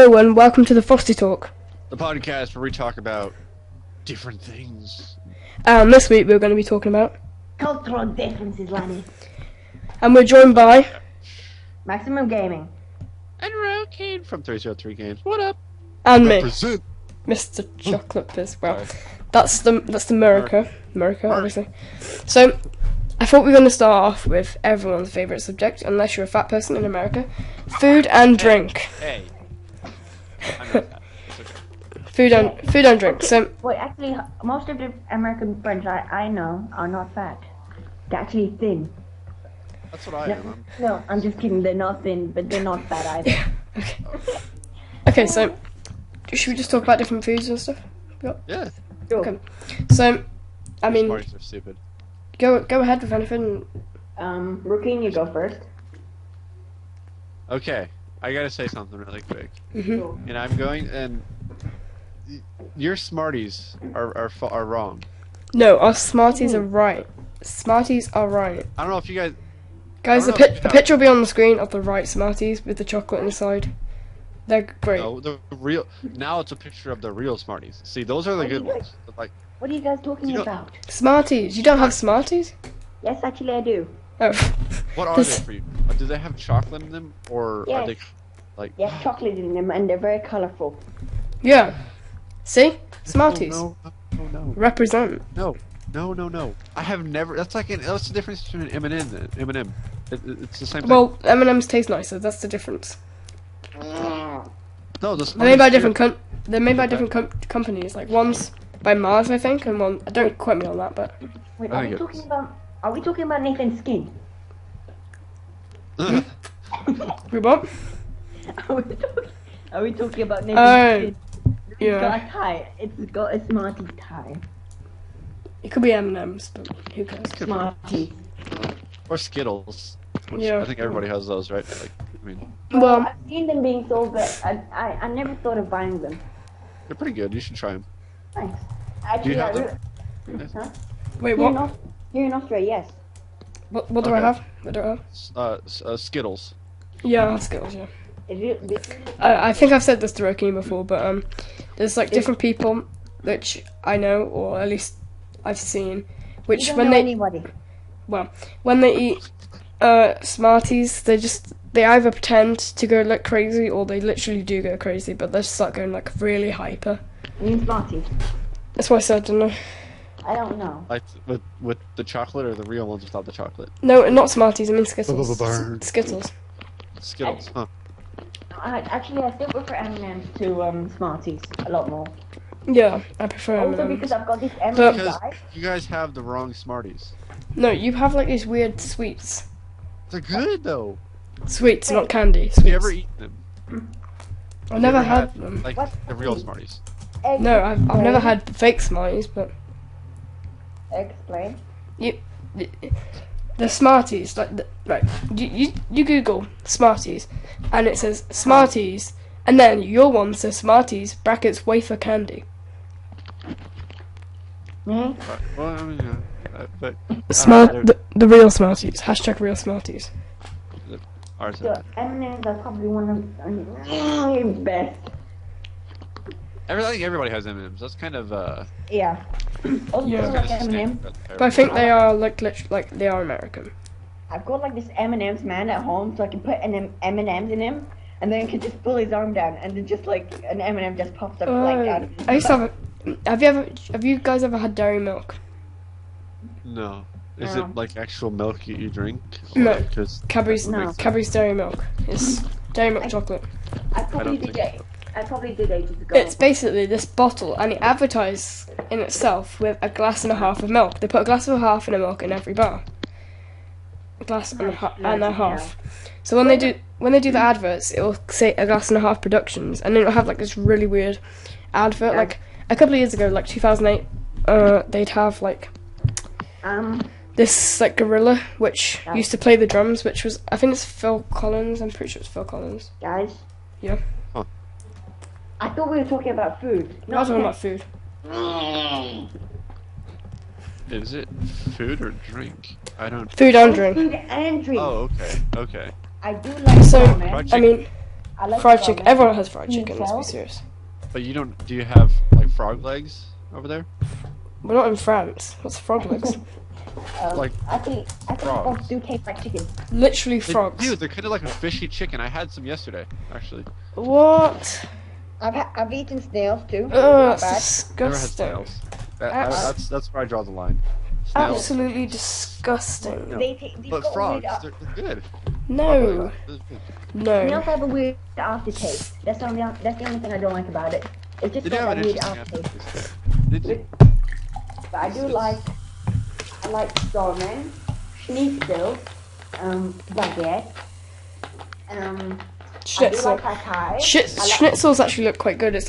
Hello and welcome to the FrostyTalk. The podcast where we talk about different things. This week we're going to be talking about cultural differences, Lanny. and we're joined by Maximum Gaming. And Rokane from 303 Games. What up? and me, Represent. Mr. Chocolate Fizz. Well, Sorry. that's the America, obviously. So I thought we were going to start off with everyone's favourite subject, unless you're a fat person in America: food and drink. Hey. I know that. It's okay. Food and drink. So Well, actually, most of the American friends I know are not fat. They're actually thin. That's what I am. No, I'm just kidding. They're not thin, but they're not fat either. okay, so should we just talk about different foods and stuff? Yeah. Okay. So I mean, Smarties are stupid. go ahead with anything. Rookie, you go first. Okay. I gotta say something really quick. Mhm. And I'm going and your Smarties are wrong. No, our Smarties are right. Smarties are right. I don't know if you guys. Guys, I the, don't know if the picture will be on the screen of the right Smarties with the chocolate inside. They're great. No, the real. Now it's a picture of the real Smarties. See, those are the good ones. Like, What are you guys talking You don't- about? Smarties. You don't have Smarties? Yes, actually, I do. Oh. what are This- they for you? Do they have chocolate in them, or are they Yes. like? Yes, chocolate in them, and they're very colorful. Yeah. See? Smarties. Oh, no. Represent. No. I have never. That's that's the difference between an M&M and M&M. It's the same thing. Well, M&M's taste nicer. That's the difference. no, the They're made by Smarties different they're made by different companies. Like one's by Mars, I think, and one. Don't quote me on that, but Wait, I are we think talking about? Are we talking about Nathan's skin? we what? Are we talking about Oh, Nathan's skin? It's got yeah. a tie. It's got a Smarties tie. It could be M&M's, but who cares? Smarties. or Skittles. Which Yeah. I think everybody has those, right? Like, I mean, Well, I've seen them being sold, but I never thought of buying them. they're pretty good. You should try them. Thanks. Do Actually, you have I them? Huh? wait, Here in, what? Here in Australia, yes. What do I Okay. have? What do I have? Skittles. Yeah, I have Skittles, yeah. This I think I've said this to Rokine before, but there's like different people which I know, or at least I've seen, which you don't when know they anybody. when they eat Smarties, they either pretend to go like crazy or they literally do go crazy, but they start going like really hyper. You mean Smarties? That's why I said, I don't know. I don't know. Like with the chocolate or the real ones without the chocolate. No, not Smarties. I mean Skittles. Burn. Skittles. Skittles, huh? Actually, I still prefer M&M's to Smarties a lot more. Yeah, I prefer Also M&M's. because I've got this But- M&M Because guy. you guys have the wrong Smarties. No, you have like these weird sweets. They're good though. Sweets, not candy. Have you ever Sweets. eaten them? I've never had them. Like What? the real Smarties. No, I've never had fake Smarties, but Explain. the Smarties, like you Google Smarties, and it says Smarties, and then your one says Smarties brackets wafer candy. Hmm? Well, I mean, yeah. But The real Smarties. Hashtag real Smarties. ours So have M&M's are probably one of the best. I think everybody has M&Ms. That's kind of Yeah. Also, Yeah. like M&M. But I think they are like they are American. I've got like this M&M's man at home, so I can put an M&M's in him, and then I can just pull his arm down, and then just like an M&M just pops up like out of his I used to have. Have you guys ever had dairy milk? No. Is No. it like actual milk you drink? No. Because Cadbury's No. Cadbury's dairy milk. It's dairy milk chocolate. I probably don't did think it. I probably did ages ago. It's basically this bottle, and it advertises in itself with a glass and a half of milk. They put a glass and a half in a milk in every bar. A glass and a half. So when they do the adverts, it will say a glass and a half productions, and then it'll have like this really weird advert. Yeah. Like a couple of years ago, like 2008, they'd have like this like gorilla which Yeah. used to play the drums, which was I think it's Phil Collins. I'm pretty sure it's Phil Collins. Guys. Yeah. I thought we were talking about food. We're not talking about food. is it food or drink? I don't. Food and drink. Food and drink. Oh, okay. I do like So ramen. Fried I mean, I like Fried ramen. chicken. Everyone has fried chicken. Let's be Meatballs. serious. But you don't. Do you have like frog legs over there? We're not in France. What's frog legs? Like I think frogs. frogs do taste like chicken. Literally They frogs. do. They're kind of like a fishy chicken. I had some yesterday, actually. What? I've eaten snails too. Oh, Not that's bad. Never had disgusting. snails. Abs- That's where I draw the line. Snails. Absolutely disgusting. No. They've But got frogs, weird, they're good. No. They're good. No. snails have a weird aftertaste. That's the only thing I don't like about it. It's just They do got have an that weird interesting aftertaste. aftertaste. They do. But I like ramen, schnitzel, baguette, I do Schnitzel. like pad thai. I like- Schnitzels actually look quite good. It's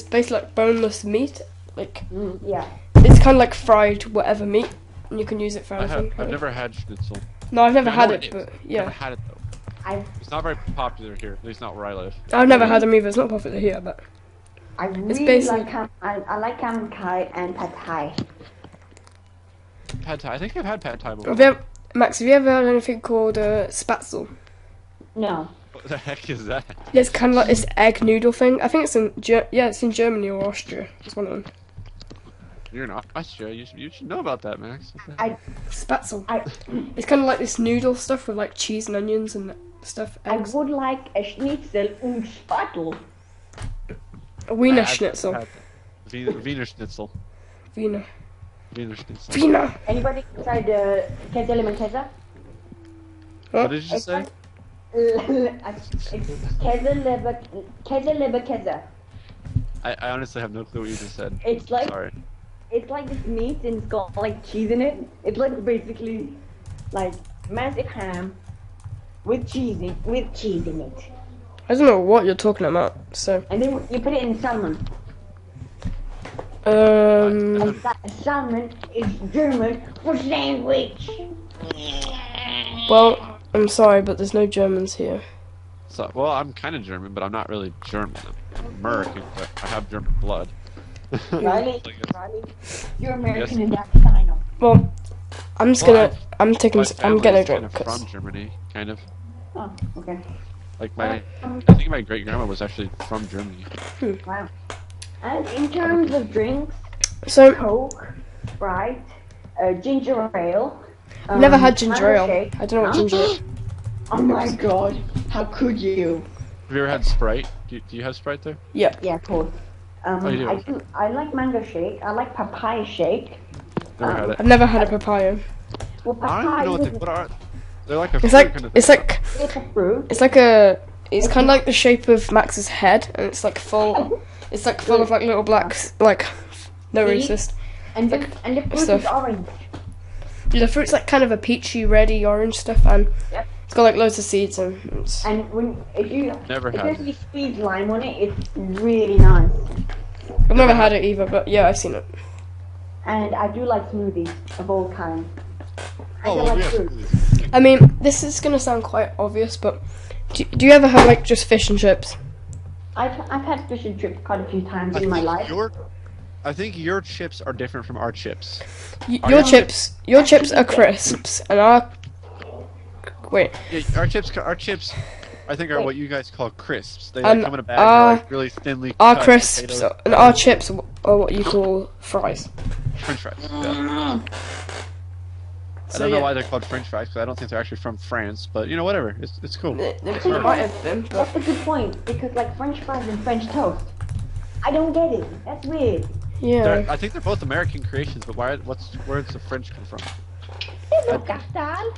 basically like boneless meat. Like Yeah. it's kind of like fried whatever meat, and you can use it for anything. I've never had schnitzel. No, I've never I had know it, is. but Never yeah, had it though. I It's not very popular here, at least not where I live. I've never had them either. It's not popular here, but really basically- like I like kam kai and pad thai. Pad thai. I think I've had pad thai before. Max, have you ever had anything called spatzel? No. What the heck is that? It's kind of like this egg noodle thing. I think it's in it's in Germany or Austria. It's one of them. You're in Austria. You should know about that, Max. What the I Spatzel. I It's kind of like this noodle stuff with like cheese and onions and stuff. I Eggs. would like a schnitzel und Spatel. A Wiener I've Schnitzel. had Wiener Schnitzel. Wiener. Wiener Schnitzel. Wiener. Anybody tried the Käse Lemon-Käse? What did you just say? Käse Leberkäse. I honestly have no clue what you just said. It's like Sorry. it's like this meat and it's got like cheese in it. It's like basically like massive ham with cheese in it. I don't know what you're talking about. So, And then you put it in salmon. um, And that salmon is German for sandwich. well, I'm sorry, but there's no Germans here. So, well, I'm kind of German, but I'm not really German. I'm American, but I have German blood. Riley, Like, Riley, you're American Yes. in that kind of. Well, I'm just Well, gonna. I'm taking. my I'm getting a family's kind drink. of 'cause- from Germany, kind of. Oh, okay. Like I think my great grandma was actually from Germany. Wow. And in terms of drinks, So, Coke, Sprite, ginger ale. I've never had ginger mango ale. shake. I don't know what ginger is. Oh my god, how could you? Have you ever had Sprite? Do you have Sprite there? Yeah. Yeah, of course. Oh, you do? I like mango shake. I like papaya shake. Never had it. I've never had a papaya. Well, I don't even papaya know is what are. They're like a It's fruit like kind of it's like it's a fruit. it's like a. It's kind of like the shape of Max's head, and it's like full. It's like full of like little black like. No See? racist. And the fruit stuff. is orange. Yeah, the fruit's like kind of a peachy, reddy, orange stuff, and Yep. it's got like loads of seeds and. It's, And if Never had there's it. any squeezed lime on it, it's really nice. I've never had it either, but yeah, I've seen it. And I do like smoothies of all kinds. I Oh, do well, like yeah. fruit. I mean, this is gonna sound quite obvious, but do you ever have like just fish and chips? I've had fish and chips quite a few times in my life. I think your chips are different from our chips. Are Your your chips are crisps, and our wait, Yeah, our chips, I think are what you guys call crisps. They And like come in a bag. our- They're like really thinly our cut crisps potatoes, and our chips are what you call fries. French fries. Yeah. I So don't know yeah, why they're called French fries because I don't think they're actually from France. But you know, whatever. It's cool. they might have been, but That's a good point, because like French fries and French toast. I don't get it. That's weird. yeah. I think they're both American creations, but where does the French come from? Hello, Castal.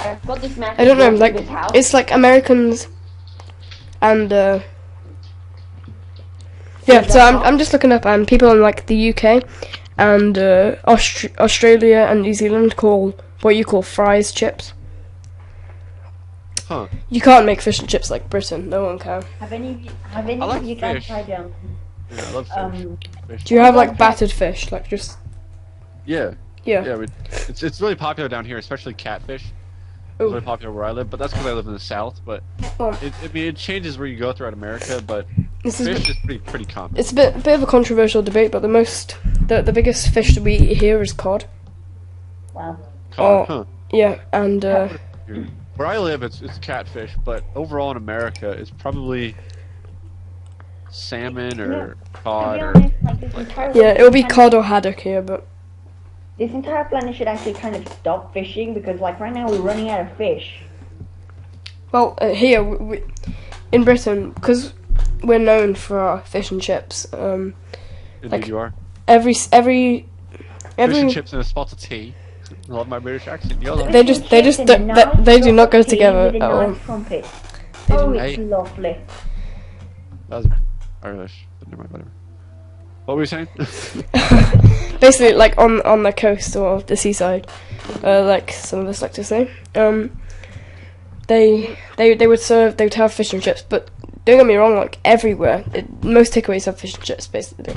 I've got this massive I don't know, box like in this house. it's like Americans and yeah. So I'm just looking up and people in like the UK and Australia and New Zealand call what you call fries chips. Huh? You can't make fish and chips like Britain. No one can. Have any I like of you guys fish. tried Yeah, I love fish. Fish. Do you have like battered fish, like just Yeah, yeah? it's really popular down here, especially catfish. It's Ooh. really popular where I live, but that's because I live in the South. But Oh. it changes where you go throughout America, but This is fish is pretty common. it's a bit of a controversial debate, but the biggest fish that we eat here is cod. Wow. Cod, Oh. Yeah, and Where I live, it's catfish, but overall in America, it's probably salmon or To cod be or. honest, like this entire Yeah, world it'll be kind of- cod or haddock here, but This entire planet should actually kind of stop fishing because, like, right now we're running out of fish. well, here in Britain, because we're known for our fish and chips. Indeed, like- you are. Every Fish and every chips and a spot of tea. I love my British accent. YOLO. They just- they Chips just- and a they- nice they do not cup go of tea together with a at all. nice crumpet. They Oh, do- it's lovely. That was Irish, but never mind, whatever. What were you saying? basically like on the coast or the seaside, like some of us like to say. They would have fish and chips, but don't get me wrong, like everywhere, most takeaways have fish and chips basically,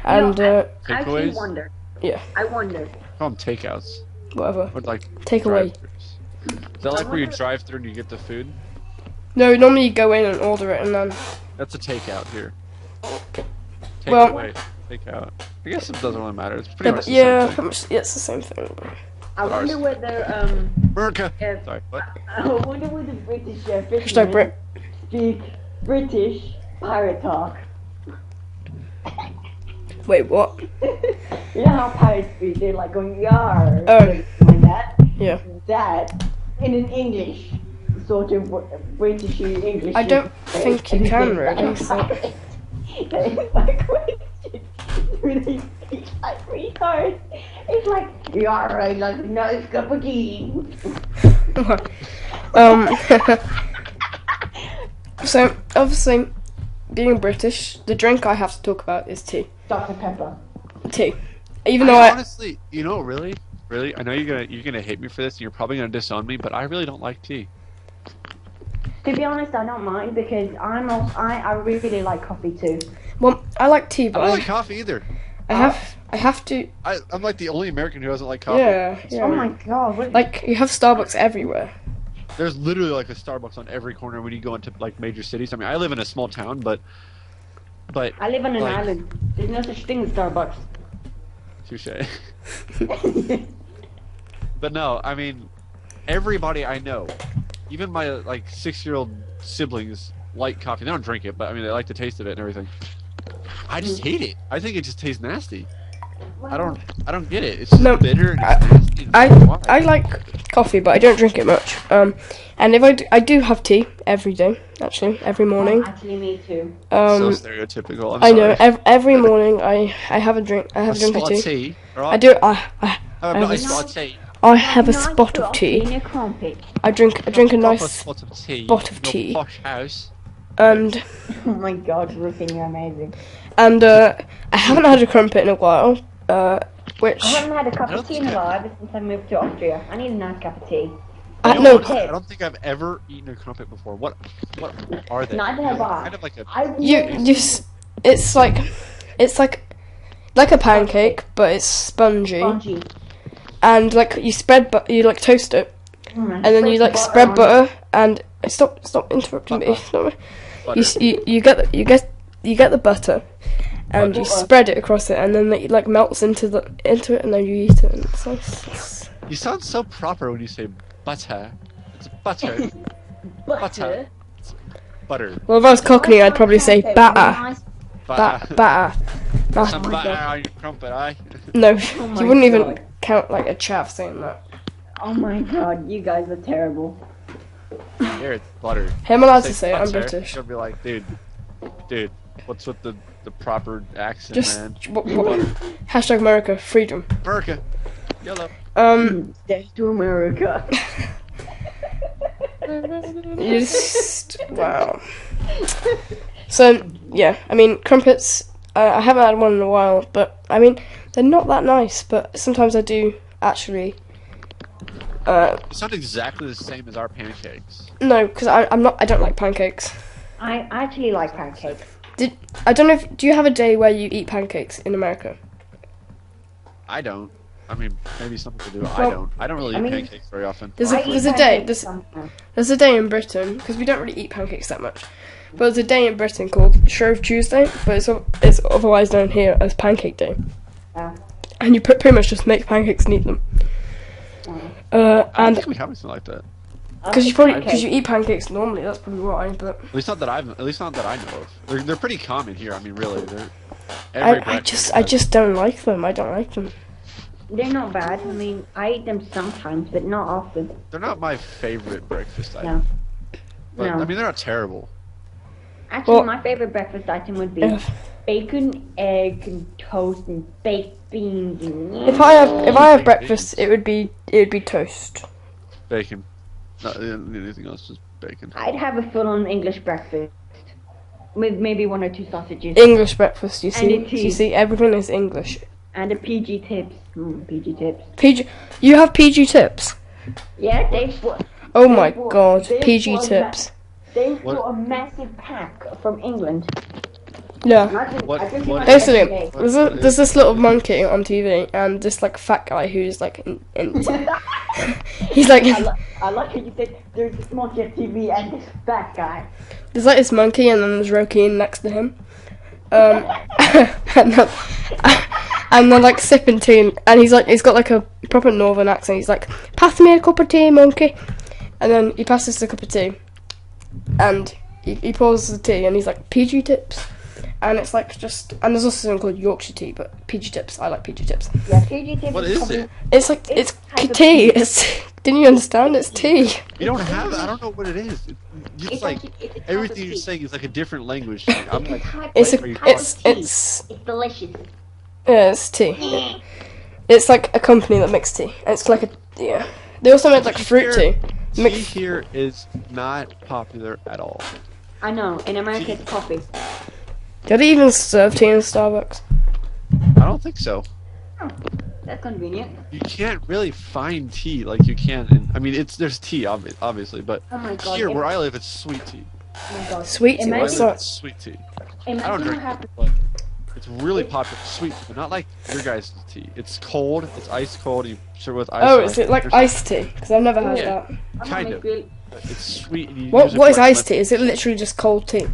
and I actually Takeaways? wonder. Yeah. I wonder. Call them takeouts. whatever. Or like Takeaway. drive-thrus. Is that like where you drive through and you get the food? No, normally you go in and order it, and then That's a takeout here. Well- Takeaway, takeout. I guess it doesn't really matter. It's yeah, pretty much but the yeah, same thing. pretty much, yeah, it's the same thing. I wonder Ours. whether America. if- Sorry, what? I wonder whether British Hashtag fishermen Brit. speak British pirate talk. Wait, what? You know how pirates speak? They're like going yar, Oh. like that. Yeah. That in an English sort of British English. I don't think you can really. So. That is my question. Do they speak like retards? It's like yar, I like a nice cup of tea. um. So obviously, being British, the drink I have to talk about is tea. Dr. Pepper. Tea. Even though Honestly, you know, really, I know you're gonna hate me for this, and you're probably gonna disown me, but I really don't like tea. To be honest, I don't mind because I really like coffee too. well, I like tea, I but don't like coffee either. I have to. I'm like the only American who doesn't like coffee. Yeah, Oh yeah. my god! What? Like you have Starbucks everywhere. There's literally like a Starbucks on every corner when you go into like major cities. I mean, I live in a small town, but I live on an like- island. There's no such thing as Starbucks. touche. But no, I mean, everybody I know, even my like 6-year-old siblings like coffee. They don't drink it, but I mean, they like the taste of it and everything. I just hate it. I think it just tastes nasty. I don't get it. It's just No, bitter and it's nasty. and why? I like coffee, but I don't drink it much. And if I do have tea every day, actually, every morning. Actually, me too. So stereotypical. I'm I know sorry. every morning I have a drink. I have a drink of spot of tea. tea. Right? I do. I Have I a have nice a spot of tea. I have a Nice spot of coffee tea. in a crumpet. I drink a Proper nice spot of tea. spot of No tea. posh house. and Oh my god, Rufin, you're amazing. I haven't had a crumpet in a while. Which I haven't had a cup I of don't tea in think a while ever since I moved to Austria. I need a nice cup of tea. I, You know no, what? I don't think I've ever eaten a crumpet before. What are they? Neither They're have I. Kind of like a. it's like a pancake, but it's spongy, spongy. and like you like toast it, and then you like spread butter and stop interrupting me. Stop. Butter. You get the butter, and you Butter. spread it across it, and then it like melts into it, and then you eat it. And it's nice. You sound so proper when you say butter. It's butter. Butter. Butter. Well, if I was Cockney, I'd probably say batter. Nice. Butter. Batter. Some my butter God. on your crumpet, eh? No, my you wouldn't even God. count like a chav saying that. Oh my god, you guys are terrible. Here it's butter. Hey, I'm allowed to say it, I'm butter, British. You'll be like, dude, what's with the proper accent, Just man? hashtag America, freedom. America. Yellow. Death to America. You just wow. So yeah, I mean crumpets. I haven't had one in a while, but I mean they're not that nice. But sometimes I do actually. It's not exactly the same as our pancakes. No, because I don't like pancakes. I actually like pancakes. I don't know if do you have a day where you eat pancakes in America? I don't. I mean, maybe some people do. Well, I don't really I eat mean- pancakes very often. There's I eat a day pancakes sometimes. there's a day in Britain because we don't really eat pancakes that much. But there's a day in Britain called Shrove Tuesday, but it's otherwise known here as Pancake Day. Oh. And you pretty much just make pancakes and eat them. Oh. I And think we have something like that. Because you eat pancakes normally. That's probably why. But At least not that I know of. They're pretty common here. I mean, really, they're every breakfast. I just don't like them. I don't like them. They're not bad. I mean, I eat them sometimes, but not often. They're not my favorite breakfast item. No. But, No. I mean, they're not terrible. Actually, Well- my favorite breakfast item would be If- bacon, egg, and toast, and baked beans. And If I have breakfast, it would be toast. Bacon. Not anything else, just bacon. I'd have a full-on English breakfast with maybe 1 or 2 sausages English breakfast. You And see, a tea. you see, everything is English. and a PG tips. PG tips. PG. You have PG tips. Yeah, Oh my god, PG tips. They What? brought a massive pack from England. Yeah. What- I think what- it was Basically, yesterday. there's this little monkey on TV, and this like fat guy who's like, he's like, I like how you said there's this monkey on TV and this fat guy. there's like this monkey, and then there's Roki next to him, and then, and they're like sipping tea, and he's got like a proper northern accent. He's like, pass me a cup of tea, monkey, and then he passes the cup of tea, and he pours the tea, and he's like, PG tips. And it's like and there's also something called Yorkshire tea, but PG tips. I like PG tips. Yeah, PG tips. What is it? It's like it's type of tea. tea. Didn't you understand? It's tea. You don't have. I don't know what it is. It's like it's a type everything of you're tea. saying is like a different language. I'm like, It's Are a you it's tea. it's It's delicious. yeah, it's tea. It's like a company that makes tea. And it's like a yeah. They also make like fruit tea. tea Mix- here is not popular at all. I know. In America, it's coffee. Do they even serve tea in Starbucks? I don't think so. Oh, that's convenient. You can't really find tea like you can. I mean, there's tea obviously, but Oh my god. here where I live, it's sweet tea. Oh my god. Sweet tea. Where I What's live, that? it's sweet tea. Imagine I don't drink how it, but it's really popular. Sweet, but not like your guys' tea. It's cold. It's ice cold. You serve with ice. Oh, or is it like there's- iced tea? Because I've never had Yeah. that. Kind of. It's sweet. And you What use it what for, is like, iced tea? Is it literally just cold tea?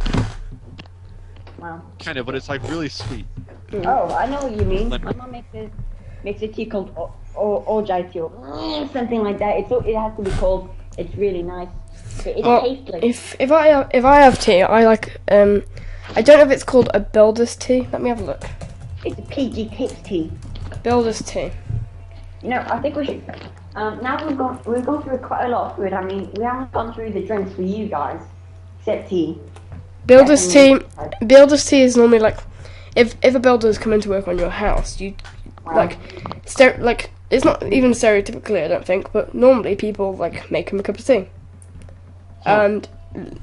Wow. Kind of, but it's like really sweet. Oh, I know what you mean. My Lemon. mom makes a tea called ojai tea or something like that. It has to be cold. It's really nice. It Well, tastes like. if I have tea, I like I don't know if it's called a builder's tea. Let me have a look. It's a PG tips tea. Builder's tea. You know, I think we should. Now we've gone through quite a lot of food. I mean, we haven't gone through the drinks for you guys, except tea. Builder's tea. Wow. Builder's tea is normally like if a builder's come into work on your house, you like it's not even stereotypically, I don't think, but normally people like make him a cup of tea, and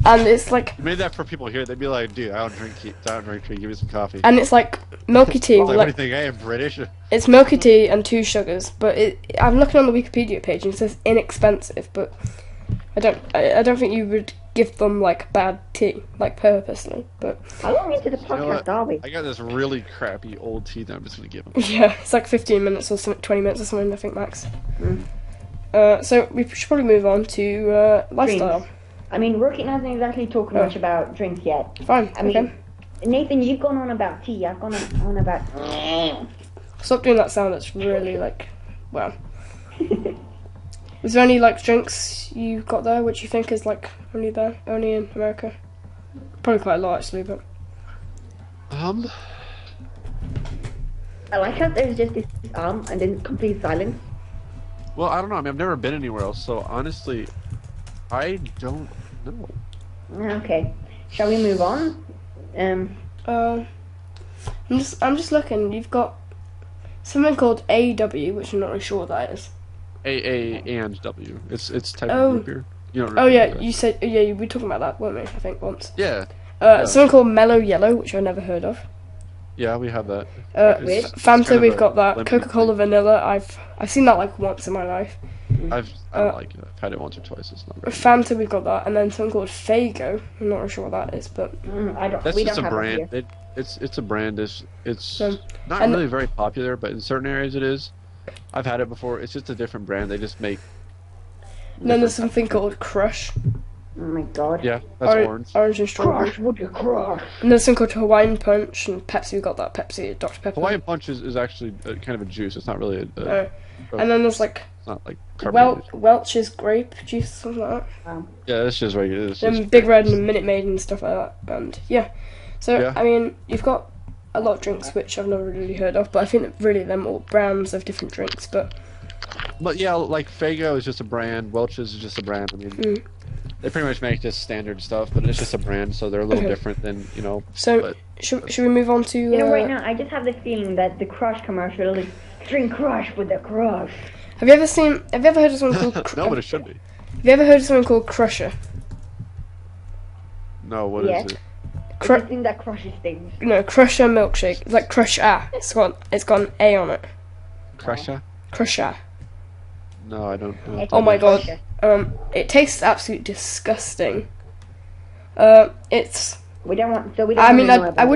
it's like You made that for people here. They'd be like, "Dude, I don't drink tea. Give me some coffee." and it's like milky tea. Like, what do you Like think? I am British. it's milky tea and 2 sugars, but I'm looking on the Wikipedia page and it says inexpensive, but I don't think you would give them like bad tea, like purposely, but How long into the You know podcast what? are we? I got this really crappy old tea that I'm just gonna give them. yeah, it's like 15 minutes or 20 minutes or something, I think, max. So we should probably move on to lifestyle. Drinks. I mean, Rookie hasn't exactly talked much about drinks yet. Fine, I mean, okay. Nathan, you've gone on about tea. I've gone on about. Stop doing that sound, it's really like, wow. Is there any like drinks you've got there which you think is like only in America? Probably quite a lot actually, but I like how there's just this and then complete silence. well, I don't know. I mean, I've never been anywhere else, so honestly, I don't know. Okay, shall we move on? I'm just looking. You've got something called AW, which I'm not really sure what that is. A and W. It's type Oh. of root beer. You don't Oh really yeah, know that. you said we were talking about that, weren't we? I think once. Yeah, Something called Mellow Yellow, which I've never heard of. yeah, we have that. Weird. It's Fanta, kind of we've a got that. lemon Coca-Cola Vanilla, I've seen that like once in my life. I don't like it. I've had it once or twice. It's not very good. Fanta, we've got that, and then something called Fago. I'm not really sure what that is, but I don't. That's we just don't a have brand. That here. It's a brand. It's So, not and- really very popular, but in certain areas it is. I've had it before. It's just a different brand. They just make. and then there's different something types of- called Crush. Oh my god. Yeah, that's orange. Orange and strawberry. Crush, would you crush? And there's something called Hawaiian Punch and Pepsi. We've got that Pepsi, Dr Pepper. Hawaiian Punch is actually kind of a juice. It's not really a And then there's like It's not like carbonated. Welch's grape juice, something like that. Yeah, it's just regular. It's Then just Big Red and Minute Maid and stuff like that. And yeah, so Yeah. I mean, you've got a lot of drinks which I've never really heard of, but I think that really them all brands of different drinks. But yeah, like Fago is just a brand. Welch's is just a brand. I mean, they pretty much make just standard stuff, but it's just a brand, so they're a little different than so but- should we move on to? You know, right now I just have the feeling that the Crush commercial is drink Crush with the Crush. Have you ever heard of something called? No, but it should be. Have you ever heard of something called Crusher? No, what is Yeah. it? It's the thing that crushes things. No, Crusher milkshake. It's like Crusher. It's got an A on it. Crusher? Crusher. No, I don't know. It's Oh my god. Crusher. It tastes absolutely disgusting. It's. We don't want. So we don't. I mean, wanna know I about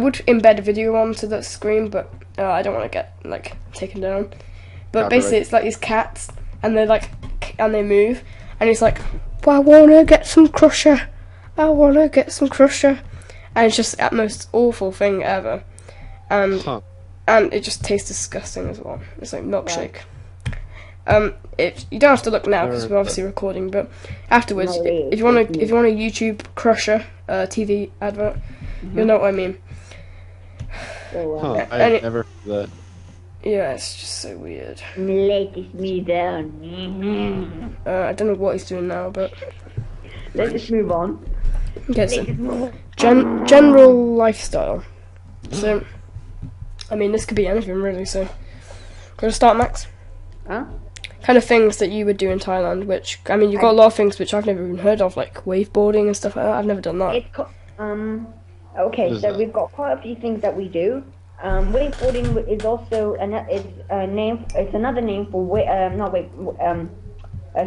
would embed a video onto the screen, but I don't want to get like taken down. But basically, it's like these cats, and they're like, and they move, and he's like, well, I wanna get some Crusher. I wanna get some Crusher, and it's just the most awful thing ever, and it just tastes disgusting as well. It's like milkshake. You don't have to look now because we're obviously recording, but afterwards, No, if you want to YouTube Crusher TV advert, you'll know what I mean. So, I never heard that. Yeah, it's just so weird. latest me down. I don't know what he's doing now, but Let's just move on. okay, so Let's just move on. general lifestyle. So, I mean, this could be anything really. So, gonna start, Max. Huh? Kind of things that you would do in Thailand, which I mean, you've got a lot of things which I've never even heard of, like waveboarding and stuff like that. I've never done that. It's okay, What is so that? we've got quite a few things that we do. Wakeboarding is also a name. It's another name for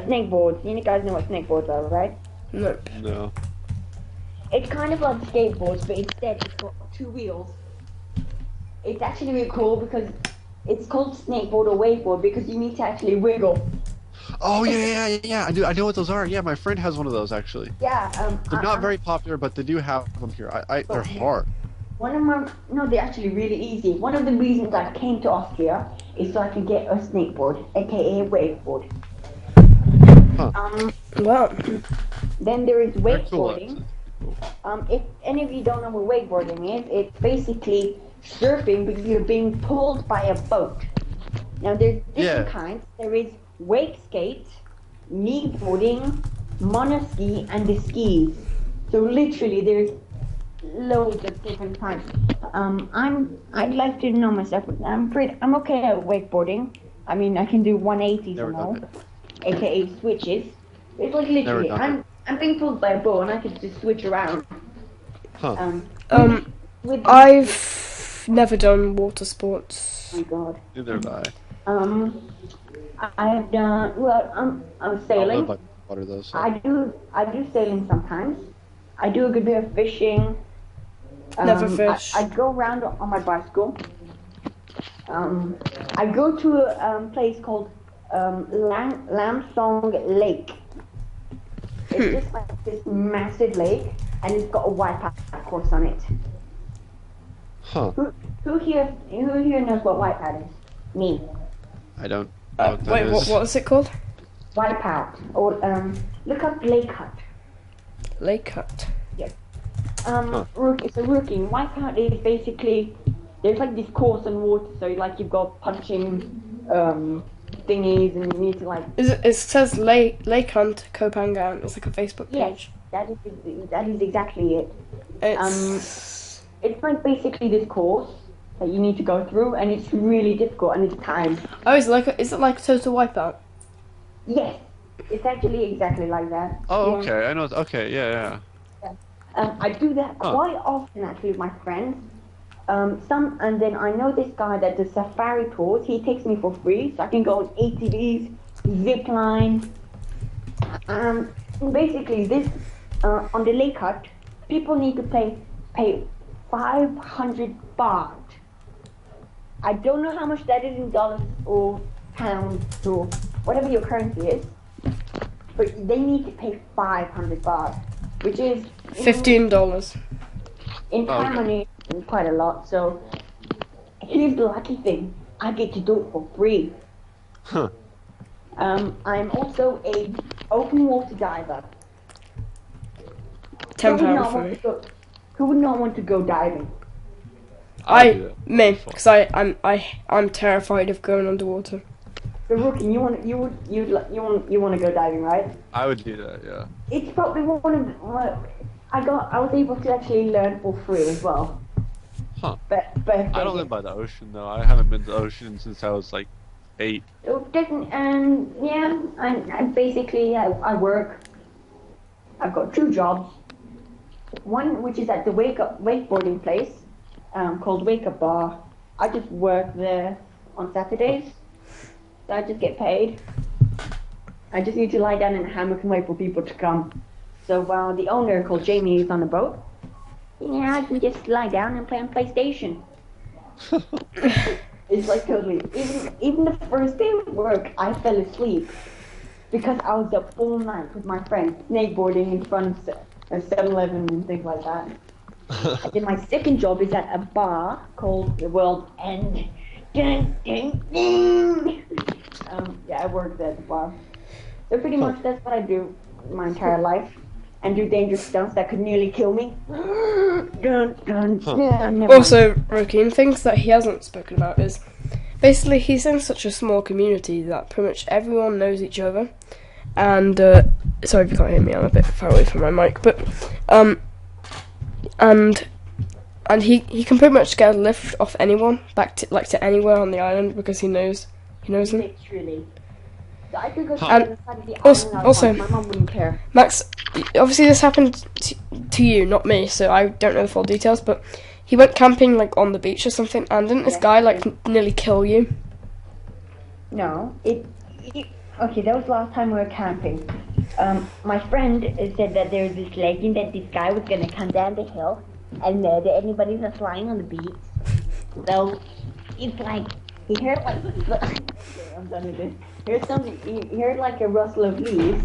snakeboards. You guys know what snakeboards are, right? Nope. No. It's kind of like skateboards, but instead it's got two wheels. It's actually really cool because it's called snakeboard or wakeboard because you need to actually wiggle. Oh yeah. I know what those are. Yeah, my friend has one of those actually. Yeah. They're not very popular, but they do have them here. They're hard. They're actually really easy. One of the reasons I came to Austria is so I could get a snakeboard, aka a wakeboard. Huh. Well, Then there is Very cool, wakeboarding. If any of you don't know what wakeboarding is, it's basically surfing, but you're being pulled by a boat. Now there's different kinds. There is wake skate, kneeboarding, monoski, and the skis. So literally there's loads of different kinds. I'd like to know myself. I'm okay at wakeboarding. I mean, I can do 180s Never and done all, it. aka switches. It's like Never literally, done I'm being pulled by a boat and I can just switch around. Huh. With I've never done water sports. oh my god. Neither have I. I've done I'm I live sailing. by water though. So. I do sailing sometimes. I do a good bit of fishing. Never fish. I go around on my bicycle. I go to a place called Lamsong Lake. It's just like this massive lake, and it's got a wipeout course on it. Huh. Who here knows what wipeout is? Me. I don't know what that Wait, is. what is it called? Wipeout. Or look up Lake Hut. Lake Hut. It's a rookie. Wipeout is basically there's like this course on water, so like you've got punching thingies, and you need to like. It says Lake Hunt Kopangan. It's like a Facebook Yes, page. that is exactly it. It's like basically this course that you need to go through, and it's really difficult, and it's timed. Oh, is it like Total Wipeout? Yes, it's actually exactly like that. Oh, Yeah. okay. I know. Okay, yeah. I do that quite often actually with my friends. And then I know this guy that does safari tours. He takes me for free, so I can go on ATVs, zip line. Basically, this on the Lake Hut, people need to pay 500 baht. I don't know how much that is in dollars or pounds or whatever your currency is, but they need to pay 500 baht, which is $15. in Thai money quite a lot. So here's the lucky thing: I get to do it for free. Huh. I'm also a open water diver. £10 for want me. to go, who would not want to go diving? I'll do that. Me, That'd be fun. because I'm terrified of going underwater. So Rookie, you want to go diving, right? I would do that, yeah. It's probably one of the, I was able to actually learn for free as well. Huh. But I don't live by the ocean, though. I haven't been to the ocean since I was like 8. So yeah, I basically I work. I've got 2 jobs. One which is at the wakeboarding place, called Wake Up Bar. I just work there on Saturdays. So I just get paid. I just need to lie down in a hammock and wait for people to come. So the owner called Jamie is on the boat. Yeah, I can just lie down and play on PlayStation. It's like totally. Even the first day of work, I fell asleep because I was up all night with my friends snakeboarding in front of 7-Eleven and things like that. And then my second job is at a bar called the World End. Dun, dun, dun. Yeah, I work there at the bar. So pretty much that's what I do my entire life. And do dangerous stunts that could nearly kill me. Dun, dun, dun. Never Also, Rookie, things that he hasn't spoken about is basically he's in such a small community that pretty much everyone knows each other. And sorry if you can't hear me, I'm a bit far away from my mic, but and he can pretty much get a lift off anyone back to anywhere on the island because he knows them. Literally. So I could go to And the other side of the island. also, my mom wouldn't care. Max, obviously this happened to you, not me, so I don't know the full details, but he went camping like on the beach or something, and didn't this guy like nearly kill you? No, okay, that was last time we were camping. My friend said that there was this legend that this guy was gonna come down the hill and murder anybody that's lying on the beach. So it's like he heard like I'm done with this. He heard like a rustle of leaves,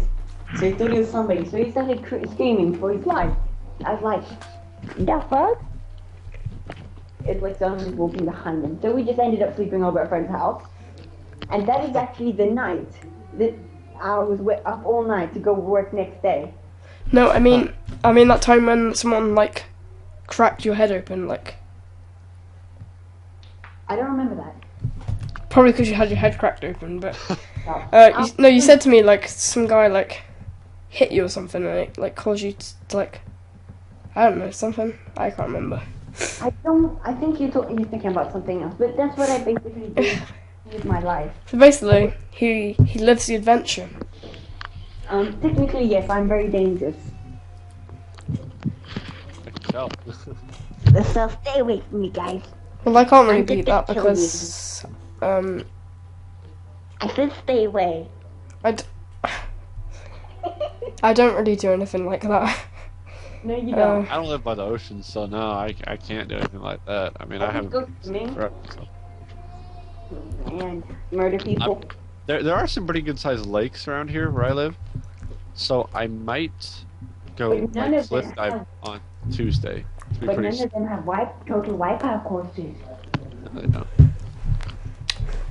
so he thought it was somebody. So he started screaming for his life. I was like, the fuck? It's like someone was walking behind him. So we just ended up sleeping over at a friend's house. And that is actually the night that I was up all night to go work next day. No, I mean that time when someone like cracked your head open, like I don't remember that. probably because you had your head cracked open, but No. you said to me like some guy like hit you or something, and it like caused you to like I don't know something. I can't remember. I think you're thinking about something else, but that's what I basically do with my life. So basically, he lives the adventure. Technically, yes, I'm very dangerous. No. So stay away from me, guys. Well, I can't really I'm beat just that gonna kill because I said stay away. I don't really do anything like that. No, you don't. I don't live by the ocean, so no, I can't do anything like that. I mean, I haven't. Go swimming Right, so. and murder people. There are some pretty good sized lakes around here where I live, so I might go But none like of cliff them dive have- on Tuesday. It's But pretty none of them have total wipeout courses. I know.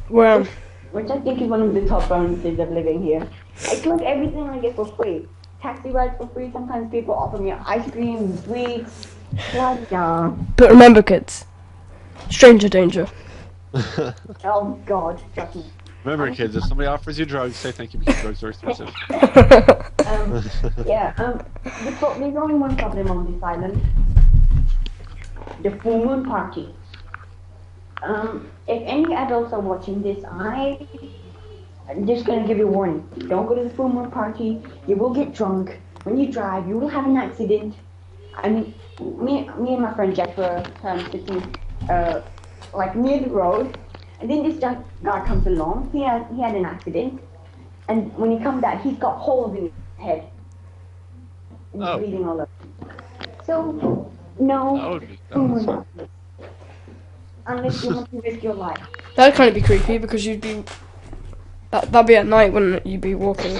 Well, Which I think is one of the top bonuses of living here. It's like everything I get for free. Taxi rides for free. Sometimes people offer me ice cream, sweets. What? but remember, kids, stranger danger. Oh God, trust me. Remember, kids, if somebody offers you drugs, say thank you because drugs are expensive. There's only one problem on this island. The full moon party. If any adults are watching this, I'm just gonna give you a warning. Don't go to the full moon party. You will get drunk. When you drive, you will have an accident. I mean, me and my friend Jack were sitting like near the road, and then this guy comes along. He had an accident, and when he comes out, he's got holes in his head. And he's bleeding all over. So no. That would be. full moon parties. Unless you want to risk your life. That'd kind of be creepy because you'd be. That'd be at night, wouldn't it? You'd be walking.